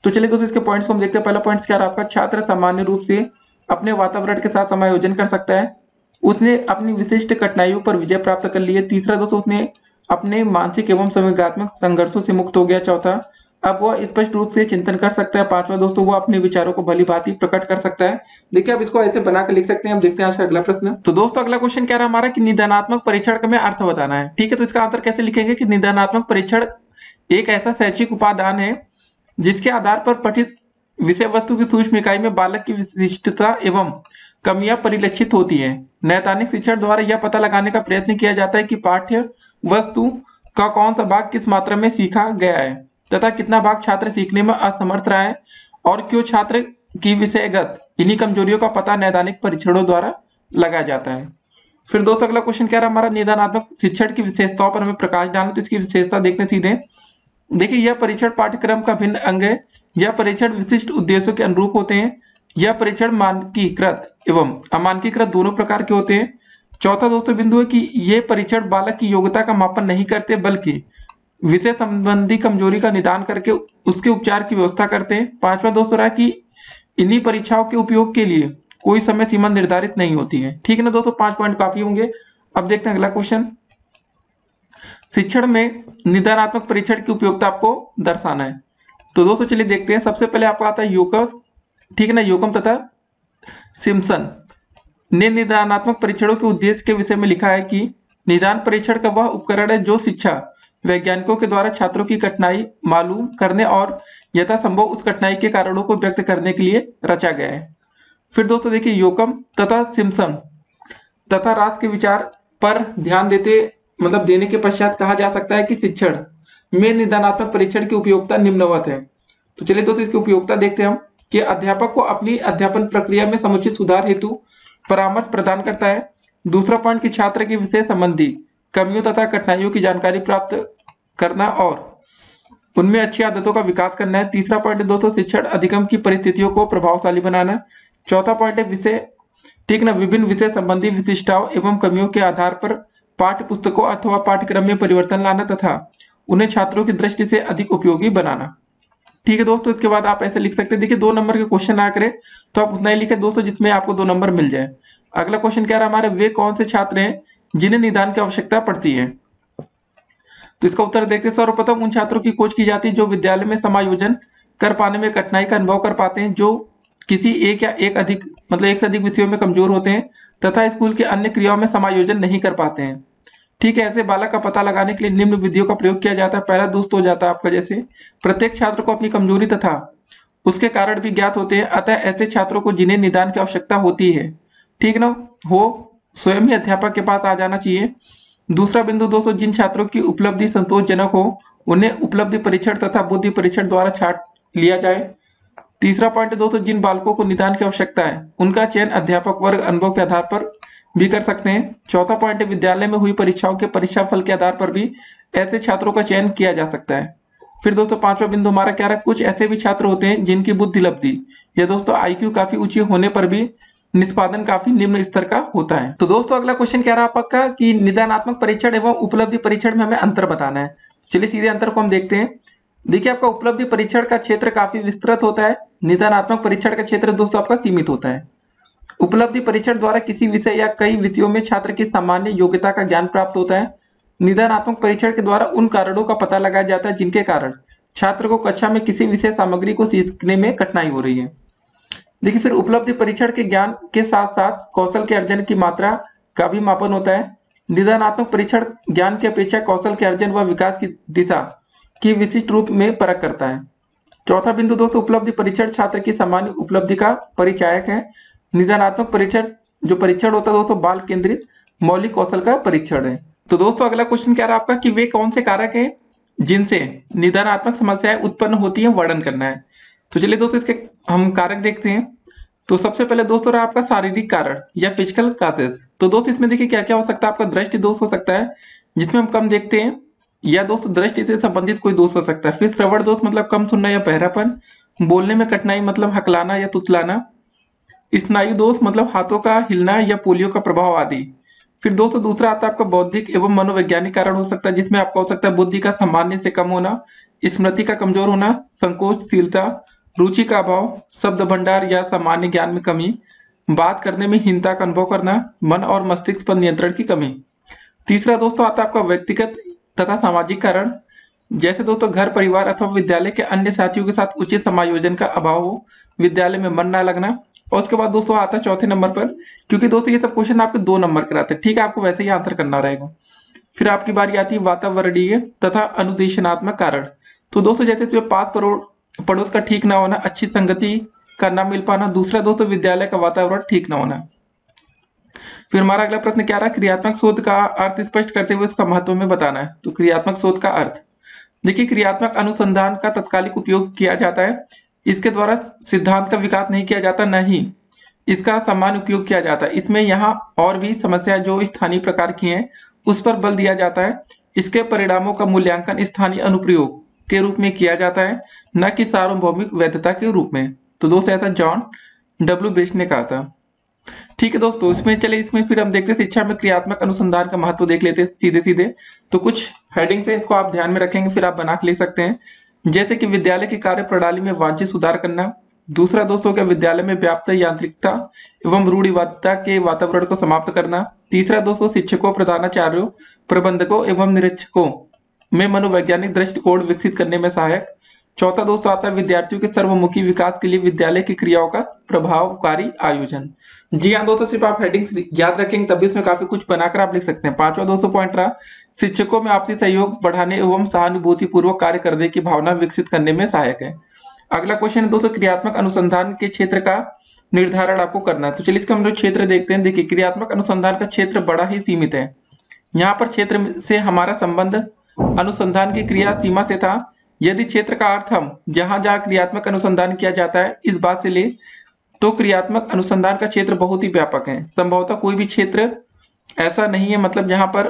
तो चलिए दोस्तों इसके पॉइंट्स को हम देखते हैं। पहला पॉइंट क्या रहा आपका, छात्र सामान्य रूप से अपने वातावरण के साथ समायोजन कर सकता है, उसने अपनी विशिष्ट कठिनाइयों पर विजय प्राप्त कर ली है। तीसरा दोस्तों उसने अपने मानसिक एवं संवेगात्मक संघर्षों से मुक्त हो गया। चौथा, अब वह स्पष्ट रूप से चिंतन कर सकता है। पांचवा दोस्तों वो अपने विचारों को भली भांति प्रकट कर सकता है। देखिए आप इसको ऐसे बनाकर लिख सकते हैं। अब देखते हैं आज का अगला प्रश्न। तो दोस्तों अगला क्वेश्चन क्या रहा हमारा कि निदानात्मक परीक्षण का हमें अर्थ बताना है। ठीक है, तो इसका आंसर कैसे लिखेंगे कि निदानात्मक परीक्षण एक ऐसा शैक्षिक उपादान है जिसके आधार पर पठित विषय वस्तु की सूक्ष्म इकाई में बालक की विशिष्टता एवं कमियां परिलक्षित होती है। नैदानिक शिक्षण द्वारा यह पता लगाने का प्रयत्न किया जाता है कि पाठ्य वस्तु का कौन सा भाग किस मात्रा में सीखा गया है तथा कितना भाग छात्र सीखने में असमर्थ रहा है और क्यों छात्र की विषयगत इन्हीं कमजोरियों का पता नैदानिक परीक्षणों द्वारा लगाया जाता है। फिर दोस्तों अगला क्वेश्चन क्या रहा हमारा, निदानात्मक शिक्षण की विशेषताओं पर हमें प्रकाश डालना। तो इसकी विशेषता देखने सीधे। देखिए यह परीक्षण पाठ्यक्रम का भिन्न अंग है, यह परीक्षण विशिष्ट उद्देश्यों के अनुरूप होते हैं, यह परीक्षण मानकीकृत एवं अमानकीकृत दोनों प्रकार के होते हैं। चौथा दोस्तों बिंदु है कि ये परीक्षण बालक की योग्यता का मापन नहीं करते बल्कि विषय संबंधी कमजोरी का निदान करके उसके उपचार की व्यवस्था करते हैं। पांचवा दोस्तों रहा कि इन्हीं परीक्षाओं के उपयोग के लिए कोई समय सीमा निर्धारित नहीं होती है। ठीक है ना दोस्तों, 5 पॉइंट काफी होंगे। अब देखते हैं अगला क्वेश्चन। शिक्षण में निदानात्मक परीक्षण की उपयोगिता आपको दर्शाना है। तो दोस्तों चलिए देखते हैं। सबसे पहले आपको आता है योकम। ठीक है ना, योकम तथा सिम्पसन ने निदानात्मक परीक्षणों के उद्देश्य के विषय में लिखा है कि निदान परीक्षण का वह उपकरण है जो शिक्षा वैज्ञानिकों के द्वारा छात्रों की कठिनाई मालूम करने और यथासंभव उस कठिनाई के कारणों को व्यक्त करने के लिए रचा गया है। फिर दोस्तों देखिए योकम तथा सिम्पसन तथा रास के विचार पर ध्यान देने के पश्चात कहा जा सकता है कि शिक्षण में निदानात्मक परीक्षण की उपयोगिता निम्नवत है। तो चलिए दोस्तों इसकी उपयोगिता देखते हैं हम कि अध्यापक को अपनी अध्यापन प्रक्रिया में समुचित सुधार हेतु परामर्श प्रदान करता है। दूसरा पॉइंट कि छात्र के विषय संबंधी कमियों तथा कठिनाइयों की जानकारी प्राप्त करना और उनमें अच्छी आदतों का विकास करना है। तीसरा पॉइंट है दोस्तों शिक्षण अधिगम की परिस्थितियों को प्रभावशाली बनाना। चौथा पॉइंट है विषय ठीक ना विभिन्न विषय संबंधी विशिष्टताओं एवं कमियों के आधार पर पाठ्य पुस्तकों अथवा पाठ्यक्रम में परिवर्तन लाना तथा उन्हें छात्रों की दृष्टि से अधिक उपयोगी बनाना। ठीक है दोस्तों, इसके बाद आप ऐसे लिख सकते हैं। देखिए 2 नंबर के क्वेश्चन ना करें तो आप उतना ही लिखे दोस्तों जिसमें आपको 2 नंबर मिल जाए। अगला क्वेश्चन क्या रहा हमारे, वे कौन से छात्र हैं जिन्हें निदान की आवश्यकता पड़ती है। तो इसका उत्तर देखते हैं। सर्वप्रथम उन छात्रों की खोज की जाती है जो विद्यालय में समायोजन कर पाने में कठिनाई का अनुभव कर पाते हैं, जो किसी एक से अधिक विषयों में कमजोर होते हैं तथा स्कूल के अन्य क्रियाओं में समायोजन नहीं कर पाते हैं। ठीक है, ऐसे बालक का पता लगाने के लिए निम्न विधियों का प्रयोग किया जाता है। पहला दोस्त हो जाता है आपका जैसे प्रत्येक छात्र को अपनी कमजोरी तथा उसके कारण भी ज्ञात होते हैं, अतः ऐसे छात्रों को जिन्हें निदान की आवश्यकता होती है ठीक ना वो स्वयं ही अध्यापक के पास आ जाना चाहिए। दूसरा बिंदु दोस्तों जिन छात्रों की उपलब्धि संतोषजनक हो उन्हें उपलब्धि परीक्षण तथा बुद्धि परीक्षण द्वारा छांट लिया जाए। तीसरा पॉइंट दोस्तों जिन बालकों को निदान की आवश्यकता है उनका चयन अध्यापक वर्ग अनुभव के आधार पर भी कर सकते हैं। चौथा पॉइंट है विद्यालय में हुई परीक्षाओं के परीक्षा फल के आधार पर भी ऐसे छात्रों का चयन किया जा सकता है। फिर दोस्तों पांचवा बिंदु हमारा क्या रहा, कुछ ऐसे भी छात्र होते हैं जिनकी बुद्धि लब्धि या दोस्तों आईक्यू काफी ऊंची होने पर भी निष्पादन काफी निम्न स्तर का होता है। तो दोस्तों अगला क्वेश्चन क्या रहा आपका कि निदानात्मक परीक्षण एवं उपलब्धि परीक्षण में हमें अंतर बताना है। चलिए सीधे अंतर को हम देखते हैं। देखिए आपका उपलब्धि परीक्षण का क्षेत्र काफी विस्तृत होता है, निदानात्मक परीक्षण का क्षेत्र दोस्तों आपका सीमित होता है। उपलब्धि परीक्षण द्वारा किसी विषय या कई विषयों में छात्र की सामान्य योग्यता का ज्ञान प्राप्त होता है। निदानात्मक परीक्षण के द्वारा उन कारणों का पता लगाया जाता है जिनके कारण छात्र को कक्षा में किसी विषय सामग्री को सीखने में कठिनाई हो रही है। देखिए फिर उपलब्धि परीक्षण के ज्ञान के साथ साथ कौशल के अर्जन की मात्रा का भी मापन होता है। निदानात्मक परीक्षण ज्ञान की अपेक्षा कौशल के अर्जन व विकास की दिशा की विशिष्ट रूप में परख करता है। चौथा बिंदु दोस्तों उपलब्धि परीक्षण छात्र की सामान्य उपलब्धि का परिचायक है। निदानात्मक परीक्षण जो परीक्षण होता है दोस्तों बाल केंद्रित मौलिक कौशल का परीक्षण है। तो दोस्तों अगला क्वेश्चन क्या रहा आपका कि वे कौन से कारक है जिनसे निदानात्मक समस्याएं उत्पन्न होती है, वर्णन करना है। तो चलिए दोस्तों इसके हम कारक देखते हैं। तो सबसे पहले दोस्तों रहा आपका शारीरिक कारण या फिजिकल काजेस। तो दोस्तों इसमें देखिए क्या क्या हो सकता है, आपका दृष्टि दोष हो सकता है जिसमें हम कम देखते हैं, या दोस्तों दृष्टि से संबंधित कोई दोष हो सकता है। फिर श्रवण दोष मतलब कम सुनना या बहरापन, बोलने में कठिनाई मतलब हकलाना या तुतलाना, स्नायु दोष मतलब हाथों का हिलना या पोलियो का प्रभाव आदि। फिर दोस्तों दूसरा आता है आपका बौद्धिक एवं मनोवैज्ञानिक कारण हो सकता है, जिसमें आपका हो सकता है बुद्धि का सामान्य से कम होना, स्मृति का कमजोर होना, संकोचशीलता, रुचि का अभाव, शब्द भंडार या सामान्य ज्ञान में कमी, बात करने में हीनता का अनुभव करना, मन और मस्तिष्क पर नियंत्रण की कमी। तीसरा दोस्तों आता है आपका व्यक्तिगत तथा सामाजिक कारण, जैसे दोस्तों घर परिवार अथवा विद्यालय के अन्य साथियों के साथ उचित समायोजन का अभाव हो, विद्यालय में मन ना लगना। और उसके बाद दोस्तों आता है चौथे नंबर पर, क्योंकि दोस्तों ये सब क्वेश्चन आपके 2 नंबर के आते हैं, ठीक है, आपको वैसे ही आंसर करना रहेगा। फिर आपकी बारी आती है वातावरणीय तथा अनुदेशनात्मक कारण। तो दोस्तों जैसे तुझे पास पड़ोस का ठीक ना होना, अच्छी संगति का ना मिल पाना, दूसरा दोस्तों विद्यालय का वातावरण ठीक ना होना। फिर हमारा अगला प्रश्न क्या रहा, क्रियात्मक शोध का अर्थ स्पष्ट करते हुए उसका महत्व में बताना है। तो क्रियात्मक शोध का अर्थ देखिए, क्रियात्मक अनुसंधान का तत्कालिक उपयोग किया जाता है, इसके द्वारा सिद्धांत का विकास नहीं किया जाता, न ही इसका सामान्य उपयोग किया जाता है। इसमें यहाँ और भी समस्या जो स्थानीय प्रकार की हैं उस पर बल दिया जाता है। इसके परिणामों का मूल्यांकन स्थानीय अनुप्रयोग के रूप में किया जाता है, न कि सार्वभौमिक वैधता के रूप में। तो दोस्तों ऐसा जॉन डब्ल्यू बेस्ट ने कहा था। ठीक है दोस्तों, इसमें फिर हम देखते हैं शिक्षा में क्रियात्मक अनुसंधान का महत्व देख लेते हैं सीधे सीधे। तो कुछ हेडिंग से इसको आप ध्यान में रखेंगे, फिर आप बना के लिख सकते हैं। जैसे कि विद्यालय की कार्य प्रणाली में वांछित सुधार करना। दूसरा दोस्तों क्या, विद्यालय में व्याप्त यांत्रिकता एवं रूढ़िवादिता के वातावरण को समाप्त करना। तीसरा दोस्तों शिक्षकों, प्रधानाचार्यों, प्रबंधकों एवं निरीक्षकों में मनोवैज्ञानिक दृष्टिकोण विकसित करने में सहायक। चौथा दोस्तों आता है विद्यार्थियों के सर्वमुखी विकास के लिए विद्यालय की क्रियाओं का प्रभावकारी आयोजन। जी हाँ दोस्तों, सिर्फ आप हेडिंग्स याद रखेंगे तभी इसमें काफी कुछ बनाकर आप लिख सकते हैं। पांचवा दोस्तों पॉइंट रहा, शिक्षकों में आपसी सहयोग बढ़ाने एवं सहानुभूति पूर्वक कार्य करने की भावना विकसित करने में सहायक है। अगला क्वेश्चन है दोस्तों, क्रियात्मक अनुसंधान के क्षेत्र का निर्धारण आपको करना है। तो चलिए इसका हम लोग क्षेत्र देखते हैं। देखिए क्रियात्मक अनुसंधान का क्षेत्र बड़ा ही सीमित है। यहाँ पर क्षेत्र से हमारा संबंध अनुसंधान की क्रिया सीमा से था। यदि क्षेत्र का अर्थ हम जहां जहां क्रियात्मक अनुसंधान किया जाता है इस बात से ले, तो क्रियात्मक अनुसंधान का क्षेत्र बहुत ही व्यापक है। संभवतः कोई भी क्षेत्र ऐसा नहीं है, मतलब जहां पर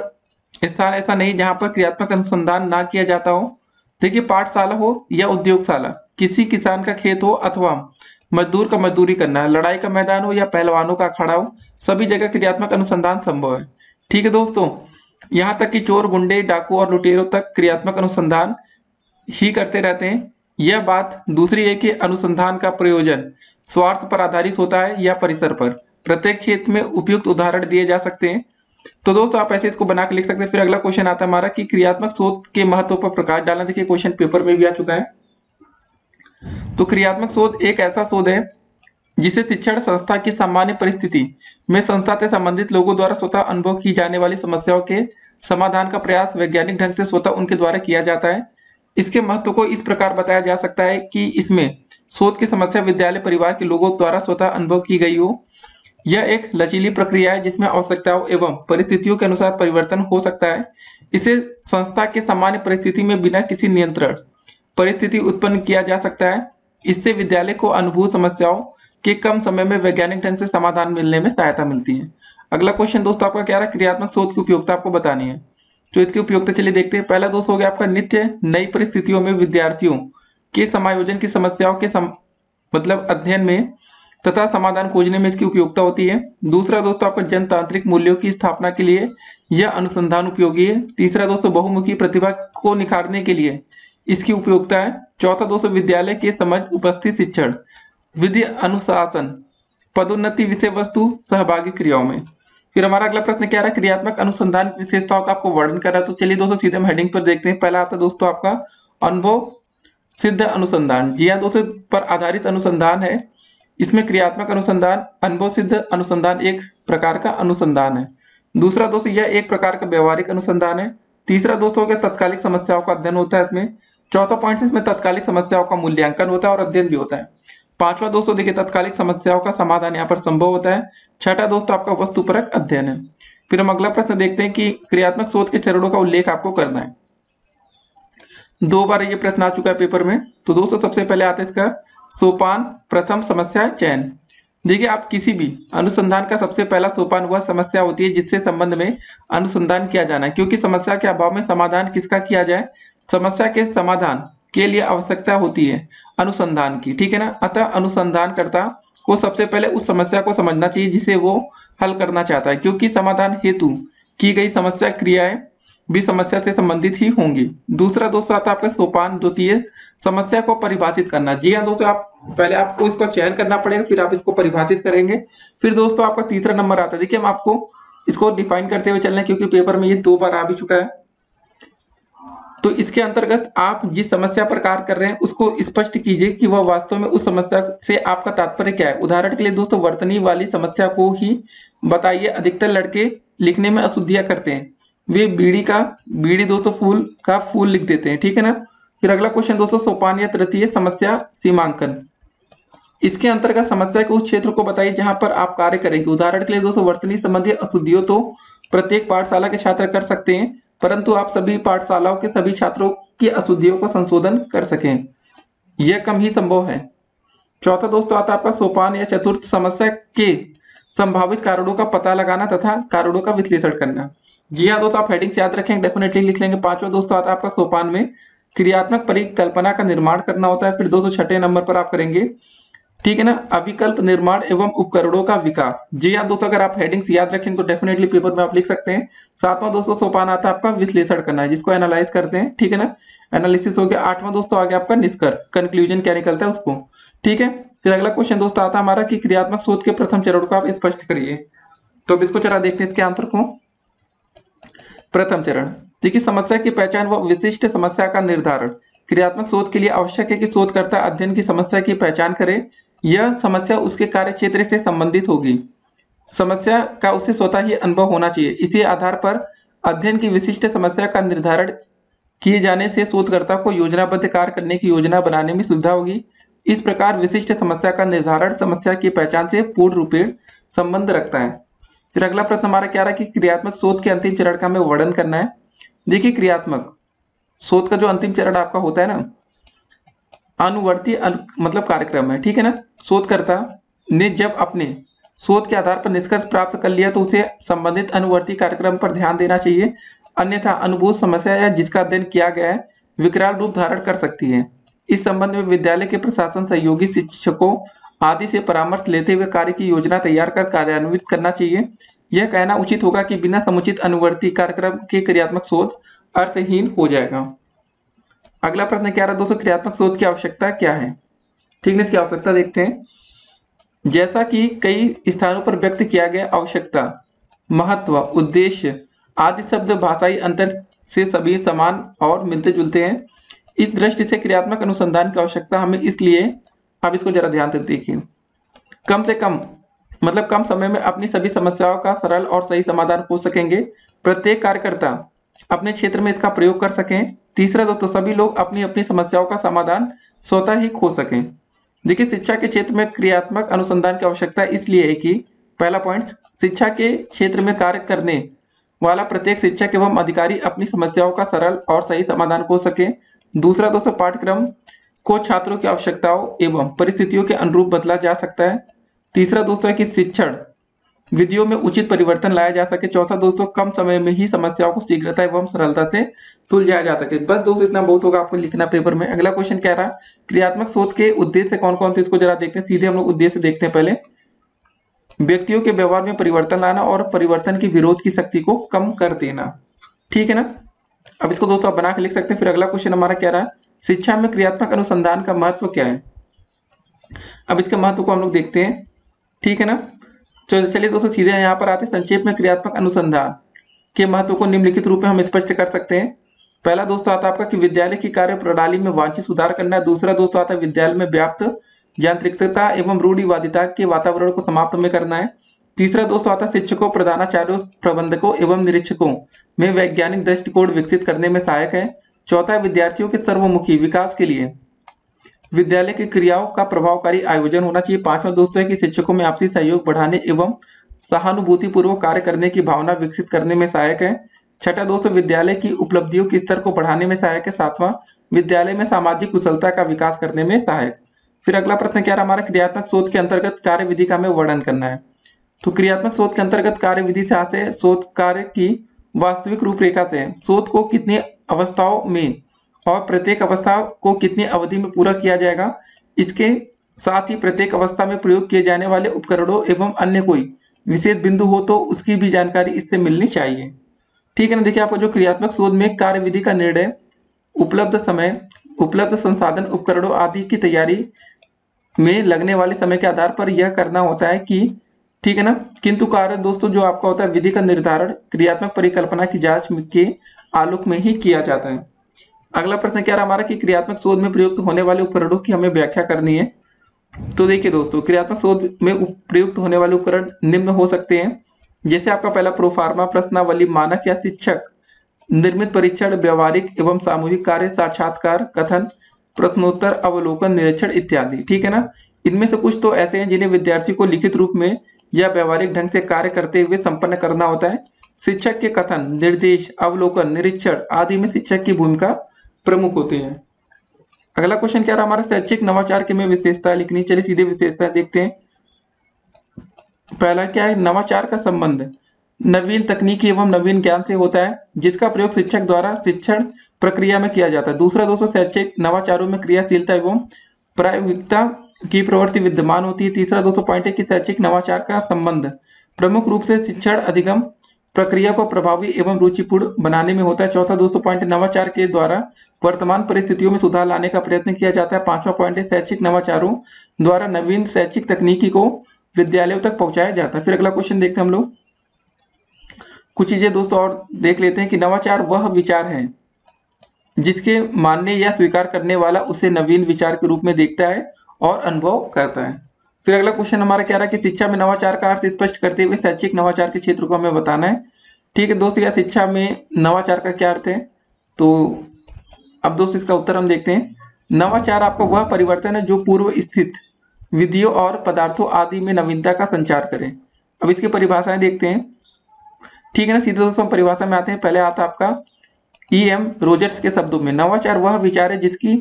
स्थान ऐसा नहीं जहां पर क्रियात्मक अनुसंधान ना किया जाता हो। देखिए पाठशाला हो या उद्योगशाला, किसी किसान का खेत हो अथवा मजदूर का मजदूरी करना, लड़ाई का मैदान हो या पहलवानों का अखाड़ा हो, सभी जगह क्रियात्मक अनुसंधान संभव है। ठीक है दोस्तों, यहाँ तक कि चोर, गुंडे, डाकू और लुटेरों तक क्रियात्मक अनुसंधान ही करते रहते हैं। यह बात दूसरी है कि अनुसंधान का प्रयोजन स्वार्थ पर आधारित होता है या परिसर पर। प्रत्येक क्षेत्र में उपयुक्त उदाहरण दिए जा सकते हैं। तो दोस्तों आप ऐसे इसको बना के लिख सकते हैं। फिर अगला क्वेश्चन आता है हमारा कि क्रियात्मक शोध के महत्व पर प्रकाश डालना। देखिए क्वेश्चन पेपर में भी आ चुका है। तो क्रियात्मक शोध एक ऐसा शोध है जिसे शिक्षण संस्था की सामान्य परिस्थिति में संस्था से संबंधित लोगों द्वारा स्वतः अनुभव की जाने वाली समस्याओं के समाधान का प्रयास वैज्ञानिक ढंग से स्वतः उनके द्वारा किया जाता है। इसके महत्व को इस प्रकार बताया जा सकता है कि इसमें शोध की समस्या विद्यालय परिवार के लोगों द्वारा स्वतः अनुभव की गई हो। यह एक लचीली प्रक्रिया है जिसमें आवश्यकताओं एवं परिस्थितियों के अनुसार परिवर्तन हो सकता है। इसे संस्था के सामान्य परिस्थिति में बिना किसी नियंत्रण परिस्थिति उत्पन्न किया जा सकता है। इससे विद्यालय को अनुभूत समस्याओं के कम समय में वैज्ञानिक ढंग से समाधान मिलने में सहायता मिलती है। अगला क्वेश्चन दोस्तों आपका क्या रहा, क्रियात्मक शोध की उपयोगिता आपको बतानी है। तो इसकी उपयोगिता चलिए देखते हैं। पहला दोस्त हो गया आपका नित्य नई परिस्थितियों में विद्यार्थियों के समायोजन की समस्याओं के मतलब अध्ययन में तथा समाधान खोजने में इसकी उपयोगिता होती है। दूसरा दोस्तों आपका जनतांत्रिक मूल्यों की स्थापना के लिए यह अनुसंधान उपयोगी है। तीसरा दोस्तों बहुमुखी प्रतिभा को निखारने के लिए इसकी उपयोगिता है। चौथा दोस्तों विद्यालय के समझ, उपस्थित शिक्षण, विधि, अनुशासन, पदोन्नति, विषय वस्तु, सहभागी क्रियाओं में। फिर हमारा अगला प्रश्न क्या रहा, क्रियात्मक अनुसंधान की विशेषताओं का आपको वर्णन कर रहा है। तो चलिए दोस्तों सीधे हम हेडिंग पर देखते हैं। पहला आता है दोस्तों आपका अनुभव सिद्ध अनुसंधान। जी हाँ दोस्तों, पर आधारित अनुसंधान है। इसमें क्रियात्मक अनुसंधान, अनुभव सिद्ध अनुसंधान एक प्रकार का अनुसंधान है। दूसरा दोस्तों यह एक प्रकार का व्यवहारिक अनुसंधान है। तीसरा दोस्तों क्या, तत्कालिक समस्याओं का अध्ययन होता है इसमें। चौथा पॉइंट इसमें तत्कालिक समस्याओं का मूल्यांकन होता है और अध्ययन भी होता है। पांचवा दोस्तों देखिए तत्कालिक समस्याओं का समाधान यहाँ पर संभव होता है। छठा दोस्तों आपका वस्तुपरक अध्ययन है। फिर हम अगला प्रश्न देखते हैं कि क्रियात्मक शोध के चरणों का उल्लेख आपको करना है। 2 बार ये प्रश्न आ चुका है पेपर में। तो दोस्तों सबसे पहले आता है इसका सोपान, प्रथम समस्या चयन। देखिए, आप किसी भी अनुसंधान का सबसे पहला सोपान वह समस्या होती है जिससे संबंध में अनुसंधान किया जाना है, क्योंकि समस्या के अभाव में समाधान किसका किया जाए, समस्या के समाधान के लिए आवश्यकता होती है अनुसंधान की, ठीक है ना। अतः अनुसंधानकर्ता को सबसे पहले उस समस्या को समझना चाहिए जिसे वो हल करना चाहता है, क्योंकि समाधान हेतु की गई समस्या क्रियाएं भी समस्या से संबंधित ही होंगी। दूसरा दोस्तों आता है आपका सोपान द्वितीय, समस्या को परिभाषित करना। जी हाँ दोस्तों, आप पहले आपको इसको चयन करना पड़ेगा, फिर आप इसको परिभाषित करेंगे। फिर दोस्तों आपका तीसरा नंबर आता है। देखिए, हम आपको इसको डिफाइन करते हुए चलना है, क्योंकि पेपर में ये 2 बार आ भी चुका है। तो इसके अंतर्गत आप जिस समस्या पर कार्य कर रहे हैं उसको स्पष्ट कीजिए कि वह वास्तव में उस समस्या से आपका तात्पर्य क्या है। उदाहरण के लिए दोस्तों वर्तनी वाली समस्या को ही बताइए। अधिकतर लड़के लिखने में अशुद्धियां करते हैं, वे बीड़ी दोस्तों फूल का फूल लिख देते हैं, ठीक है ना। फिर अगला क्वेश्चन दोस्तों सोपान या तृतीय समस्या सीमांकन। इसके अंतर्गत समस्या के उस क्षेत्र को बताइए जहां पर आप कार्य करेंगे। उदाहरण के लिए दोस्तों वर्तनी संबंधी अशुद्धियों तो प्रत्येक पाठशाला के छात्र कर सकते हैं, परंतु आप सभी पाठशालाओं के सभी छात्रों की अशुद्धियों का संशोधन कर सकें, यह कम ही संभव है। चौथा दोस्तों आता है आपका सोपान या चतुर्थ समस्या के संभावित कारणों का पता लगाना तथा कारणों का विश्लेषण करना। जी हाँ दोस्तों, आप हेडिंग याद रखेंगे, डेफिनेटली लिख लेंगे। पांचवा दोस्तों आता है आपका सोपान में क्रियात्मक परिकल्पना का निर्माण करना होता है। फिर दोस्तों छठे नंबर पर आप करेंगे, ठीक है ना, अविकल्प निर्माण एवं उपकरणों का विकास। जी हाँ दोस्तों, अगर आप हेडिंग्स याद रखेंगे तो डेफिनेटली पेपर में आप लिख सकते हैं। सातवां दोस्तों सोपान आता है आपका विश्लेषण करना है, जिसको एनालाइज करते हैं, ठीक है ना, एनालिसिस हो गया। आठवां दोस्तों आ गया आपका निष्कर्ष, कंक्लूजन क्या निकलता है उसको, ठीक है। फिर अगला क्वेश्चन दोस्तों आता है हमारा कि क्रियात्मक शोध के प्रथम चरण को आप स्पष्ट करिए। तो अब इसको जरा देखते हैं इसके आंसर को। प्रथम चरण, देखिए समस्या की पहचान व विशिष्ट समस्या का निर्धारण। क्रियात्मक शोध के लिए आवश्यक है कि शोधकर्ता अध्ययन की समस्या की पहचान करे। यह समस्या उसके कार्य क्षेत्र से संबंधित होगी, समस्या का उससे स्वतः ही अनुभव होना चाहिए। इसी आधार पर अध्ययन की विशिष्ट समस्या का निर्धारण किए जाने से शोधकर्ता को योजनाबद्ध कार्य करने की योजना बनाने में सुविधा होगी। इस प्रकार विशिष्ट समस्या का निर्धारण समस्या की पहचान से पूर्ण रूपेण संबंध रखता है। फिर अगला प्रश्न हमारा क्या रहा कि क्रियात्मक शोध के अंतिम चरण का हमें वर्णन करना है। देखिए, क्रियात्मक शोध का जो अंतिम चरण आपका होता है ना, अनुवर्ती मतलब कार्यक्रम है, ठीक है ना। शोधकर्ता ने जब अपने शोध के आधार पर निष्कर्ष प्राप्त कर लिया तो उसे संबंधित अनुवर्ती कार्यक्रम पर ध्यान देना चाहिए, अन्यथा अनुभूत समस्या या जिसका अध्ययन किया गया है विकराल रूप धारण कर सकती है। इस संबंध में विद्यालय के प्रशासन, सहयोगी शिक्षकों आदि से परामर्श लेते हुए कार्य की योजना तैयार कर कार्यान्वित करना चाहिए। यह कहना उचित होगा कि बिना समुचित अनुवर्ती कार्यक्रम के क्रियात्मक शोध अर्थहीन हो जाएगा। अगला प्रश्न क्या रहा दोस्तों, क्रियात्मक शोध की आवश्यकता क्या है। ठीक है, इसकी आवश्यकता देखते हैं। जैसा कि कई स्थानों पर व्यक्त किया गया, आवश्यकता, महत्व, उद्देश्य आदि शब्द भाषाई अंतर से सभी समान और मिलते जुलते हैं। इस दृष्टि से क्रियात्मक अनुसंधान की आवश्यकता हमें इसलिए, अब इसको जरा ध्यान से देखिए, कम से कम मतलब कम समय में अपनी सभी समस्याओं का सरल और सही समाधान हो सकेंगे। प्रत्येक कार्यकर्ता अपने क्षेत्र में इसका प्रयोग कर सकें। तीसरा दोस्तों, सभी लोग अपनी अपनी समस्याओं का समाधान स्वतः ही खोज सकें। देखिए, शिक्षा के क्षेत्र में क्रियात्मक अनुसंधान की आवश्यकता इसलिए है कि पहला पॉइंट, शिक्षा के क्षेत्र में कार्य करने वाला प्रत्येक शिक्षक एवं अधिकारी अपनी समस्याओं का सरल और सही समाधान खोज सके। दूसरा दोस्तों, पाठ्यक्रम को छात्रों की आवश्यकताओं एवं परिस्थितियों के अनुरूप बदला जा सकता है। तीसरा दोस्तों है कि शिक्षण विधियों में उचित परिवर्तन लाया जा सके। चौथा दोस्तों, कम समय में ही समस्याओं को शीघ्रता एवं सरलता से सुलझाया जा सके। बस दोस्तों इतना बहुत होगा आपको लिखना पेपर में। अगला क्वेश्चन क्या रहा, क्रियात्मक शोध के उद्देश्य कौन कौन से, इसको जरा देखते हैं। सीधे हम लोग उद्देश्य देखते हैं पहले। व्यक्तियों के व्यवहार में परिवर्तन लाना और परिवर्तन की विरोध की शक्ति को कम कर देना, ठीक है ना। अब इसको दोस्तों आप बना के लिख सकते हैं। फिर अगला क्वेश्चन हमारा क्या रहा, शिक्षा में क्रियात्मक अनुसंधान का महत्व क्या है। अब इसके महत्व को हम लोग देखते हैं, ठीक है ना। तो चलिए दोस्तों सीधे यहाँ पर आते हैं। संक्षेप में क्रियात्मक अनुसंधान के महत्व को निम्नलिखित रूप में हम स्पष्ट कर सकते हैं। पहला दोस्तों आता है आपका कि विद्यालय की कार्य प्रणाली में वांछित सुधार करना है। दूसरा दोस्तों आता है विद्यालय में व्याप्त यांत्रिकता एवं रूढ़िवादिता के वातावरण को समाप्त में करना है। तीसरा दोस्तों आता है शिक्षकों, प्रधानाचार्यों, प्रबंधकों एवं निरीक्षकों में वैज्ञानिक दृष्टिकोण विकसित करने में सहायक है। चौथा, विद्यार्थियों के सर्वमुखी विकास के लिए विद्यालय की क्रियाओं का प्रभावकारी आयोजन होना चाहिए। पांचवा दोस्तों है कि शिक्षकों में आपसी सहयोग बढ़ाने एवं सहानुभूतिपूर्वक कार्य करने की भावना विकसित करने में सहायक है। छठा दोस्तों, विद्यालय की उपलब्धियों के स्तर को बढ़ाने में सहायक है। सातवां, विद्यालय में सामाजिक कुशलता का विकास करने में सहायक। फिर अगला प्रश्न क्या रहा हमारा, क्रियात्मक शोध के अंतर्गत कार्यविधि का हमें वर्णन करना है। तो क्रियात्मक शोध के अंतर्गत कार्यविधि से आशय शोध कार्य की वास्तविक रूपरेखा से शोध को कितनी अवस्थाओं में और प्रत्येक अवस्था को कितनी अवधि में पूरा किया जाएगा, इसके साथ ही प्रत्येक अवस्था में प्रयोग किए जाने वाले उपकरणों एवं अन्य कोई विशेष बिंदु हो तो उसकी भी जानकारी इससे मिलनी चाहिए। ठीक है ना। देखिए, आपको जो क्रियात्मक शोध में कार्यविधि का निर्णय उपलब्ध समय, उपलब्ध संसाधन, उपकरणों आदि की तैयारी में लगने वाले समय के आधार पर यह करना होता है कि, ठीक है ना, किंतु कार्य दोस्तों जो आपका होता है विधि का निर्धारण क्रियात्मक परिकल्पना की जांच के आलोक में ही किया जाता है। अगला प्रश्न क्या रहा हमारा कि क्रियात्मक शोध में प्रयुक्त होने वाले उपकरणों की हमें व्याख्या करनी है। तो देखिए दोस्तों, क्रियात्मक शोध में प्रयुक्त होने वाले उपकरण निम्न हो सकते हैं, जैसे आपका पहला प्रोफार्मा, प्रश्नावली, मानक या शिक्षक निर्मित परीक्षण, व्यवहारिक एवं सामूहिक कार्य, साक्षात्कार, कथन, प्रश्नोत्तर, अवलोकन, निरीक्षण इत्यादि। ठीक है ना। इनमें से कुछ तो ऐसे हैं जिन्हें विद्यार्थी को लिखित रूप में या व्यवहारिक ढंग से कार्य करते हुए संपन्न करना होता है। शिक्षक के कथन, निर्देश, अवलोकन, निरीक्षण आदि में शिक्षक की भूमिका प्रमुख होती है। अगला क्वेश्चन क्या रहा हमारा, शैक्षिक नवाचार की में विशेषता लिखनी। चलिए सीधे विशेषता देखते हैं। पहला क्या है, नवाचार का संबंध नवीन तकनीकी एवं नवीन ज्ञान से होता है जिसका प्रयोग शिक्षक द्वारा शिक्षण प्रक्रिया में किया जाता है। दूसरा दोस्तों, शैक्षिक नवाचारों में क्रियाशीलता एवं प्रायोगिकता की प्रवृत्ति विद्यमान होती है। तीसरा दोस्तों पॉइंट है कि शैक्षिक नवाचार का संबंध प्रमुख रूप से शिक्षण अधिगम प्रक्रिया को प्रभावी एवं रुचिपूर्ण बनाने में होता है। चौथा दोस्तों पॉइंट, नवाचार के द्वारा वर्तमान परिस्थितियों में सुधार लाने का प्रयत्न किया जाता है। पांचवा पॉइंट है, शैक्षिक नवाचारों द्वारा नवीन शैक्षिक तकनीकी को विद्यालयों तक पहुंचाया जाता है। फिर अगला क्वेश्चन देखते हैं हम लोग, कुछ चीजें दोस्तों और देख लेते हैं कि नवाचार वह विचार है जिसके मानने या स्वीकार करने वाला उसे नवीन विचार के रूप में देखता है और अनुभव करता है। फिर अगला क्वेश्चन हमारा क्या रहा कि शिक्षा में नवाचार का अर्थ स्पष्ट करते हुए शैक्षिक नवाचार के क्षेत्र को हमें बताना है। ठीक है दोस्तों, या शिक्षा में नवाचार का क्या अर्थ है, तो अब दोस्तों इसका उत्तर हम देखते हैं। नवाचार आपका वह परिवर्तन है जो पूर्व स्थित विधियों और पदार्थों आदि में नवीनता का संचार करे। अब इसकी परिभाषाएं देखते हैं। ठीक है ना, सीधे दोस्तों हम परिभाषा में आते हैं। पहले आता आपका E.M. रोजर्स के शब्दों में, नवाचार वह विचार है जिसकी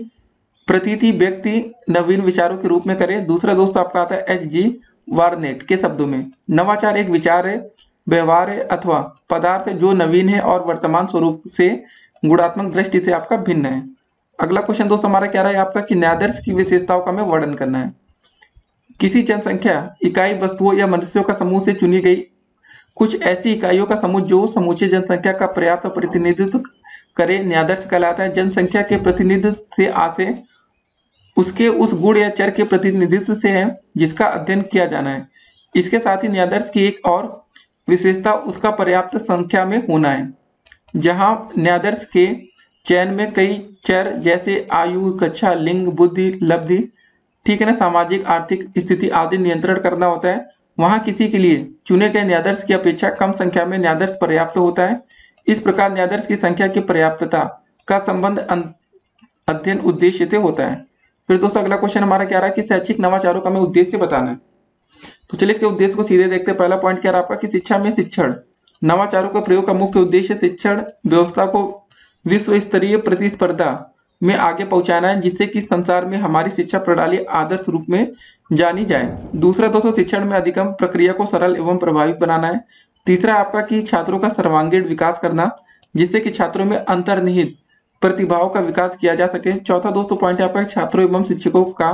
प्रतीति व्यक्ति नवीन विचारों के रूप में करे। दूसरा दोस्तों आपका आता है H.G. वार्नेट के शब्दों में, नवाचार एक विचार है, व्यवहार है अथवा पदार्थ है जो नवीन है और वर्तमान स्वरूप से गुणात्मक दृष्टि से आपका भिन्न है। अगला क्वेश्चन दोस्तों हमारा क्या रहा है आपका कि न्यायादर्श की विशेषताओं का हमें वर्णन करना है। किसी जनसंख्या इकाई वस्तुओं या मनुष्यों का समूह से चुनी गई कुछ ऐसी इकाइयों का समूह जो समूचे जनसंख्या का पर्याप्त प्रतिनिधित्व करे न्यायादर्श कहलाता है। जनसंख्या के प्रतिनिधित्व से आशय उसके उस गुण या चर के प्रतिनिधित्व से है जिसका अध्ययन किया जाना है। इसके साथ ही न्यायादर्श की एक और विशेषता उसका पर्याप्त संख्या में होना है। जहां न्यायादर्श के चयन में कई चर जैसे आयु, कक्षा, लिंग, बुद्धि, लब्धि, ठीक है ना, सामाजिक आर्थिक स्थिति आदि नियंत्रण करना होता है, वहां किसी के लिए चुने गए न्यायाधीश की अपेक्षा कम संख्या में न्यायाधीश पर्याप्त होता है। इस प्रकार न्यायाधीश की संख्या की पर्याप्तता का संबंध अध्ययन उद्देश्य से होता है। फिर दोस्तों अगला क्वेश्चन हमारा क्या रहा कि शैक्षिक नवाचारों का हमें उद्देश्य बताना है। तो चलिए इसके उद्देश्य को सीधे देखते हैं। पहला पॉइंट क्या रहा आपका कि शिक्षा में शिक्षण नवाचारों का प्रयोग का मुख्य उद्देश्य शिक्षण व्यवस्था को विश्व स्तरीय प्रतिस्पर्धा में आगे पहुंचाना है, जिससे कि संसार में हमारी शिक्षा प्रणाली आदर्श रूप में जानी जाए। दूसरा दोस्तों शिक्षण में अधिगम प्रक्रिया को सरल एवं प्रभावी बनाना है। तीसरा आपका कि छात्रों का सर्वांगीण विकास करना, जिससे कि छात्रों में अंतर्निहित प्रतिभाओं का विकास किया जा सके। चौथा दोस्तों पॉइंट आपका छात्रों एवं शिक्षकों का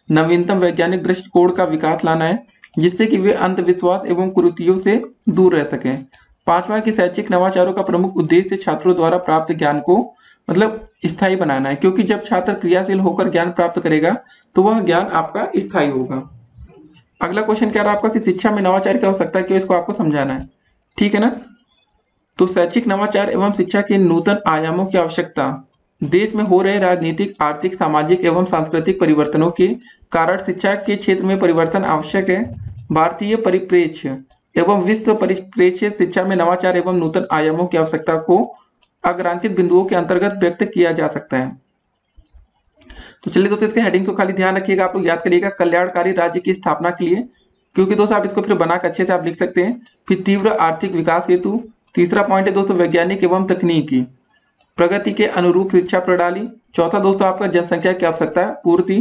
नवीनतम वैज्ञानिक दृष्टिकोण का विकास लाना है, जिससे कि वे अंधविश्वास एवं कुरीतियों से दूर रह सकें। पांचवा कि शैक्षिक नवाचारों का प्रमुख उद्देश्य छात्रों द्वारा प्राप्त ज्ञान को मतलब स्थायी बनाना है, क्योंकि जब छात्र क्रियाशील होकर ज्ञान प्राप्त करेगा तो वह ज्ञान आपका स्थायी होगा। अगला क्वेश्चन क्या रहा आपका कि शिक्षा में नवाचार की आवश्यकता क्यों, इसको आपको समझाना है। ठीक है ना, तो शैक्षिक नवाचार एवं शिक्षा के नूतन आयामों की आवश्यकता देश में हो रहे राजनीतिक, आर्थिक, सामाजिक एवं सांस्कृतिक परिवर्तनों के कारण शिक्षा के क्षेत्र में परिवर्तन आवश्यक है। भारतीय परिप्रेक्ष्य एवं विश्व परिप्रेक्ष्य शिक्षा में नवाचार एवं नूतन आयामों की आवश्यकता को अग्रांकित बिंदुओं के अंतर्गत व्यक्त किया जा सकता है। तो चलिए दोस्तों इसके हेडिंग को खाली ध्यान रखिएगा, आप लोग याद करिएगा। कल्याणकारी राज्य की स्थापना के लिए क्योंकि दोस्तों आप इसको फिर बनाकर अच्छे से आप लिख सकते हैं। फिर तीव्र आर्थिक विकास हेतु, तीसरा पॉइंट है दोस्तों वैज्ञानिक एवं तकनीकी प्रगति के अनुरूप शिक्षा प्रणाली। चौथा दोस्तों आपका जनसंख्या की आवश्यकता पूर्ति।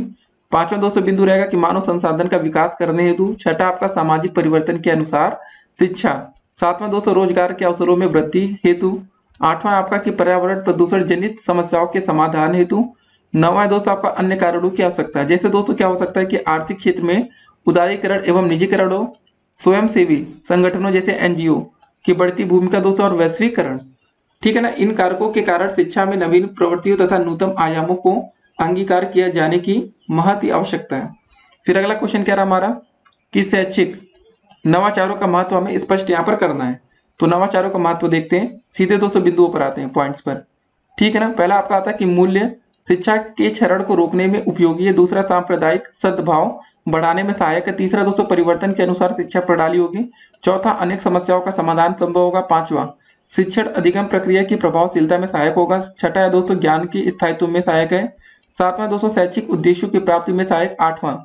पांचवा दोस्तों बिंदु रहेगा कि मानव संसाधन का विकास करने हेतु। छठा आपका सामाजिक परिवर्तन के अनुसार शिक्षा। सातवां दोस्तों रोजगार के अवसरों में वृद्धि हेतु। आठवां आपका कि पर्यावरण प्रदूषण जनित समस्याओं के समाधान हेतु। नौवां दोस्तों आपका अन्य कारणों की आवश्यकता, जैसे दोस्तों क्या हो सकता है कि आर्थिक क्षेत्र में उदारीकरण एवं निजीकरण हो, स्वयंसेवी संगठनों जैसे एनजीओ की बढ़ती भूमिका दोस्तों, और वैश्वीकरण। ठीक है ना, इन कारकों के कारण शिक्षा में नवीन प्रवृत्तियों तथा नूतन आयामों को अंगीकार किया जाने की महत आवश्यकता है। फिर अगला क्वेश्चन क्या रहा हमारा कि शैक्षिक नवाचारों का महत्व हमें स्पष्ट यहाँ पर करना है। तो नवाचारों का महत्व देखते हैं, सीधे दोस्तों बिंदुओं पर आते हैं, पॉइंट्स पर। ठीक है ना, पहला आपका आता है कि मूल्य शिक्षा के क्षरण को रोकने में उपयोगी है। दूसरा सांप्रदायिक सद्भाव बढ़ाने में सहायक है। तीसरा दोस्तों परिवर्तन के अनुसार शिक्षा प्रणाली होगी। चौथा अनेक समस्याओं का समाधान संभव होगा। पांचवा शिक्षण अधिगम प्रक्रिया की प्रभावशीलता में सहायक होगा। छठा है दोस्तों ज्ञान की स्थायित्व में सहायक है। सातवां दोस्तों शैक्षिक उद्देश्यों की प्राप्ति में सहायक। आठवां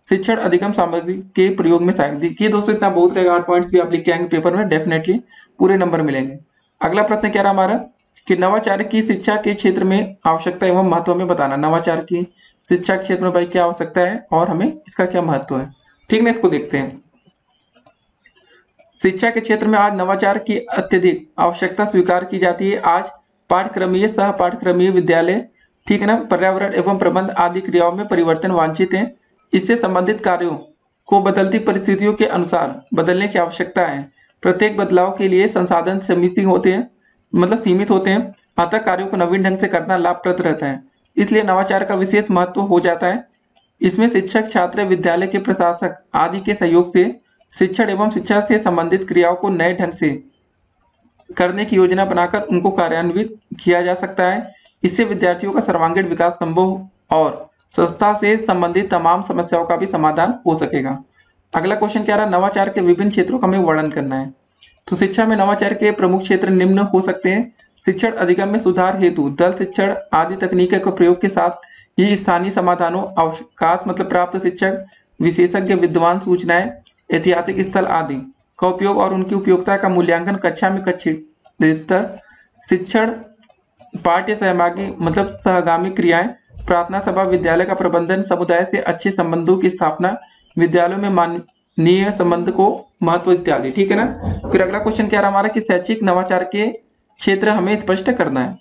शिक्षण अधिगम सामग्री के प्रयोग में सहायक। देखिए दोस्तों इतना बहुत रहेगा, 8 पॉइंट्स भी आप लिख के आएंगे पेपर में, डेफिनेटली पूरे नंबर मिलेंगे। अगला प्रश्न क्या रहा हमारा कि नवाचार की शिक्षा के क्षेत्र में आवश्यकता एवं महत्व में बताना। नवाचार की शिक्षा के क्षेत्र में भाई क्या आवश्यकता है और हमें इसका क्या महत्व है। ठीक है, इसको देखते हैं। शिक्षा के क्षेत्र में आज नवाचार की अत्यधिक आवश्यकता स्वीकार की जाती है। आज पाठ्यक्रमीय सह पाठ्यक्रमीय विद्यालय, ठीक है ना, पर्यावरण एवं प्रबंध आदि क्रियाओं में परिवर्तन वांछित है। इससे संबंधित कार्यों को बदलती परिस्थितियों के अनुसार बदलने की आवश्यकता है। प्रत्येक बदलाव के लिए संसाधन सीमित होते हैं, अतः कार्यों को नवीन ढंग से करना लाभप्रद रहता है। इसलिए नवाचार का विशेष महत्व हो जाता है। इसमें शिक्षक, छात्र, विद्यालय के प्रशासक आदि के सहयोग से शिक्षण एवं शिक्षा से संबंधित क्रियाओं को नए ढंग से करने की योजना बनाकर उनको कार्यान्वित किया जा सकता है। इससे विद्यार्थियों का सर्वांगीण विकास संभव और संस्था से संबंधित तमाम समस्याओं का भी समाधान हो सकेगा। अगला क्वेश्चन क्या रहा, नवाचार के विभिन्न क्षेत्रों का हमें वर्णन करना है। तो शिक्षा में नवाचार के प्रमुख क्षेत्र निम्न हो सकते हैं। शिक्षण अधिगम में सुधार हेतु दल शिक्षण आदि तकनीकों के प्रयोग के साथ ही स्थानीय समाधानों, अवकाश प्राप्त शिक्षक, विशेषज्ञ, विद्वान, सूचनाएं, ऐतिहासिक स्थल आदि का उपयोग और उनकी उपयोगिता का मूल्यांकन कक्षा में कक्षित शिक्षण, पाठ्य सहभागी सहगामी क्रियाएं, प्रार्थना सभा, विद्यालय का प्रबंधन, समुदाय से अच्छे संबंधों की स्थापना, विद्यालयों में मानवीय संबंध को महत्व इत्यादि। ठीक है ना। फिर अगला क्वेश्चन क्या रहा हमारा कि शैक्षिक नवाचार के क्षेत्र हमें स्पष्ट करना है।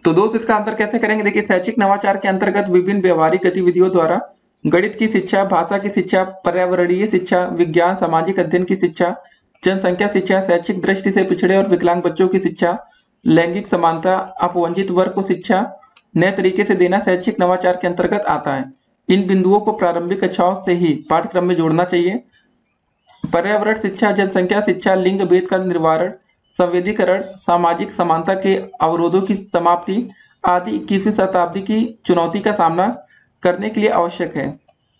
तो दोस्त इसका आंसर कैसे करेंगे, देखिए शैक्षिक नवाचार के अंतर्गत विभिन्न व्यवहारिक गतिविधियों द्वारा गणित की शिक्षा, भाषा की शिक्षा, पर्यावरणीय शिक्षा, विज्ञान सामाजिक अध्ययन की शिक्षा, जनसंख्या शिक्षा, शैक्षिक दृष्टि से पिछड़े और विकलांग बच्चों की शिक्षा, लैंगिक समानता, अपवंचित वर्ग को शिक्षा नए तरीके से देना शैक्षिक नवाचार के अंतर्गत आता है। इन बिंदुओं को प्रारंभिक कक्षाओं से ही पाठ्यक्रम में जोड़ना चाहिए। पर्यावरण शिक्षा, जनसंख्या शिक्षा, लिंग भेद का निवारण, संवेदीकरण, सामाजिक समानता के अवरोधों की समाप्ति आदि 21वीं शताब्दी की चुनौती का सामना करने के लिए आवश्यक है।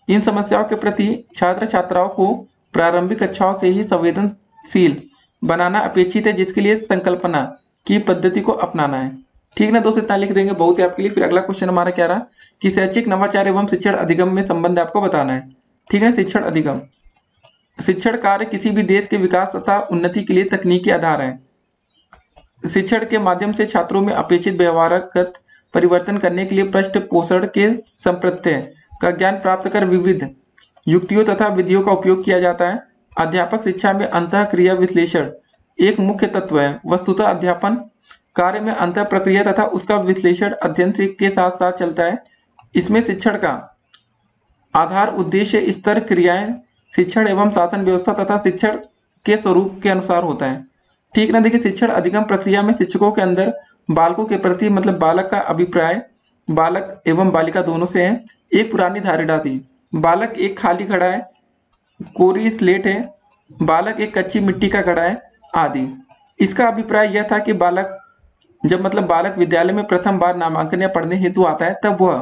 इन समस्याओं के प्रति छात्र छात्राओं को प्रारंभिक कक्षाओं से ही संवेदनशील बनाना अपेक्षित है, जिसके लिए संकल्पना की पद्धति को अपनाना है। ठीक ना दोस्तों, इतना लिख देंगे, बहुत है आपके लिए। फिर अगला क्वेश्चन हमारा क्या रहा कि शैक्षिक नवाचार एवं शिक्षण अधिगम में संबंध आपको बताना है। ठीक है, शिक्षण अधिगम, शिक्षण कार्य किसी भी देश के विकास तथा उन्नति के लिए तकनीकी आधार है। शिक्षण के माध्यम से छात्रों में अपेक्षित व्यवहारगत परिवर्तन करने के लिए पृष्ठपोषण के संप्रत्यय का ज्ञान प्राप्त कर विविध युक्तियों तथा विधियों का उपयोग किया जाता है। अध्यापक शिक्षा में अंतःक्रिया विश्लेषण एक मुख्य तत्व है। वस्तुतः अध्यापन कार्य में अंतः प्रक्रिया तथा उसका विश्लेषण अध्ययन के साथ साथ चलता है। इसमें शिक्षण का आधार उद्देश्य, स्तर, क्रियाएं, शिक्षण एवं शासन व्यवस्था तथा शिक्षण के स्वरूप के अनुसार होता है। ठीक ना। देखिए शिक्षण अधिगम प्रक्रिया में शिक्षकों के अंदर बालकों के प्रति बालक का अभिप्राय बालक एवं बालिका दोनों से है। एक पुरानी धारणा थी, बालक एक खाली घड़ा है, कोरी स्लेट है, बालक एक कच्ची मिट्टी का घड़ा है आदि। इसका अभिप्राय यह था कि बालक जब बालक विद्यालय में प्रथम बार नामांकन या पढ़ने हेतु आता है तब वह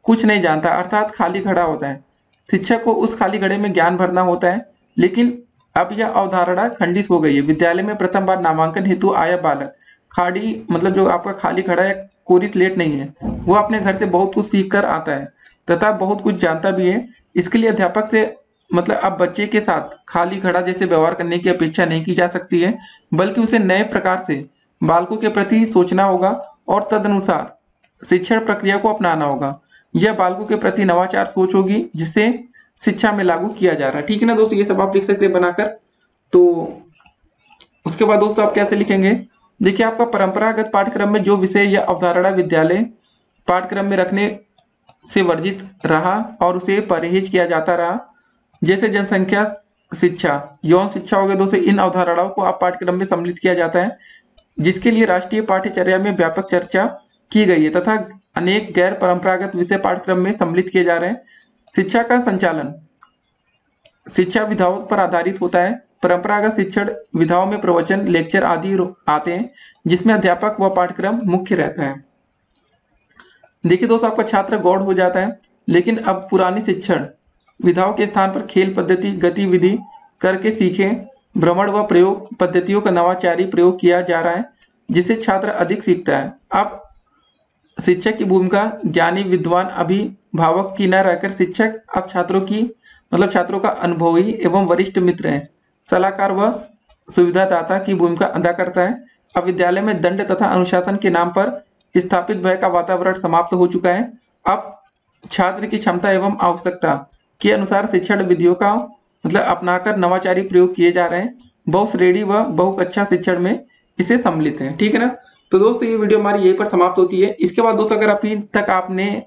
कुछ नहीं जानता, अर्थात खाली घड़ा होता है। शिक्षक को उस खाली घड़े में ज्ञान भरना होता है। लेकिन अब यह अवधारणा खंडित हो गई है। विद्यालय में प्रथम बार नामांकन हेतु आया बालक खाली जो आपका खाली घड़ा है, कोरी स्लेट नहीं है, वो अपने घर से बहुत कुछ सीख कर आता है। तथा बहुत कुछ जानता भी है। इसके लिए अध्यापक से मतलब अब बच्चे के साथ खाली घड़ा जैसे व्यवहार करने की अपेक्षा नहीं की जा सकती है, बल्कि उसे नए प्रकार से बालकों के प्रति सोचना होगा और तदनुसार शिक्षण प्रक्रिया को अपनाना होगा। यह बालकों के प्रति नवाचार सोच होगी जिसे शिक्षा में लागू किया जा रहा है। ठीक है ना दोस्तों, ये सब आप लिख सकते हैं बनाकर। तो उसके बाद दोस्तों आप कैसे लिखेंगे, देखिए आपका परंपरागत पाठ्यक्रम में जो विषय या अवधारणा विद्यालय पाठ्यक्रम में रखने से वर्जित रहा और उसे परहेज किया जाता रहा, जैसे जनसंख्या शिक्षा, यौन शिक्षा हो गए दोस्तों, इन अवधारणाओं को अब पाठ्यक्रम में सम्मिलित किया जाता है, जिसके लिए राष्ट्रीय पाठ्यचर्या में व्यापक चर्चा की गई है तथा अनेक गैर परंपरागत विषय पाठ्यक्रम में सम्मिलित किए जा रहे हैं। शिक्षा का संचालन शिक्षा विधाओं पर आधारित होता है। परंपरागत शिक्षण विधाओं में प्रवचन, लेक्चर आदि आते हैं, जिसमें अध्यापक व पाठ्यक्रम मुख्य रहता है। देखिए दोस्तों, आपका छात्र गौड़ हो जाता है, लेकिन अब पुरानी शिक्षण विधाओं के स्थान पर खेल पद्धति गतिविधि करके सीखे, भ्रमण व प्रयोग पद्धतियों का नवाचारी प्रयोग किया जा रहा है, जिससे छात्र अधिक सीखता है। अब शिक्षक की भूमिका ज्ञानी विद्वान अभिभावक की न रहकर शिक्षक अब छात्रों का अनुभवी एवं वरिष्ठ मित्र है, सलाहकार व सुविधादाता की भूमिका अदा करता है। अब विद्यालय में दंड तथा अनुशासन के नाम पर स्थापित भय का वातावरण समाप्त हो चुका है। अब छात्र की क्षमता एवं आवश्यकता के अनुसार शिक्षण विधियों का अपनाकर नवाचारी प्रयोग किए जा रहे हैं। बहुश्रेणी व बहुकक्षा शिक्षण में इसे सम्मिलित है। ठीक है ना, तो दोस्तों ये वीडियो हमारी यहीं पर समाप्त होती है। इसके बाद दोस्तों अगर अभी तक आपने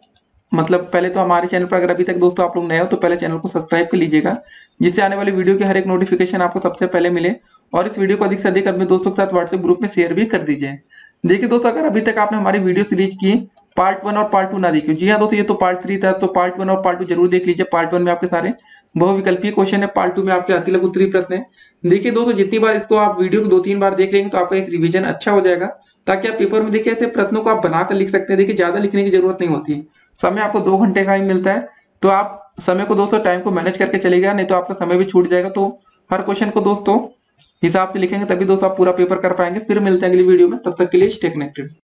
पहले तो हमारे चैनल पर अगर अभी तक दोस्तों आप लोग नए हो तो पहले चैनल को सब्सक्राइब कर लीजिएगा, जिससे आने वाली वीडियो की हर एक नोटिफिकेशन आपको सबसे पहले मिले, और इस वीडियो को अधिक से अधिक अपने दोस्तों के साथ व्हाट्सएप ग्रुप में शेयर भी कर दीजिए। देखिए दोस्तों, अगर अभी तक आपने हमारी वीडियो सीरीज की पार्ट 1 और पार्ट 2 ना देखी, जी हाँ दोस्तों ये तो पार्ट 3 था, तो पार्ट 1 और पार्ट 2 जरूर देख लीजिए। पार्ट 1 में आपके सारे बहुविकल्पीय क्वेश्चन है, पार्ट 2 में आपके अति लघु उत्तरीय प्रश्न है। देखिए दोस्तों, जितनी बार इसको आप वीडियो को 2-3 बार देख लेंगे तो आपका एक रिवीजन अच्छा हो जाएगा, ताकि आप पेपर में देखिए ऐसे प्रश्नों को आप बनाकर लिख सकते हैं। देखिए ज्यादा लिखने की जरूरत नहीं होती, समय आपको 2 घंटे का ही मिलता है, तो आप समय को दोस्तों टाइम को मैनेज करके चलेगा, नहीं तो आपका समय भी छूट जाएगा। तो हर क्वेश्चन को दोस्तों हिसाब से लिखेंगे तभी दोस्तों आप पूरा पेपर कर पाएंगे। फिर मिलते हैं अगली वीडियो में, तब तक के लिए स्टे कनेक्टेड।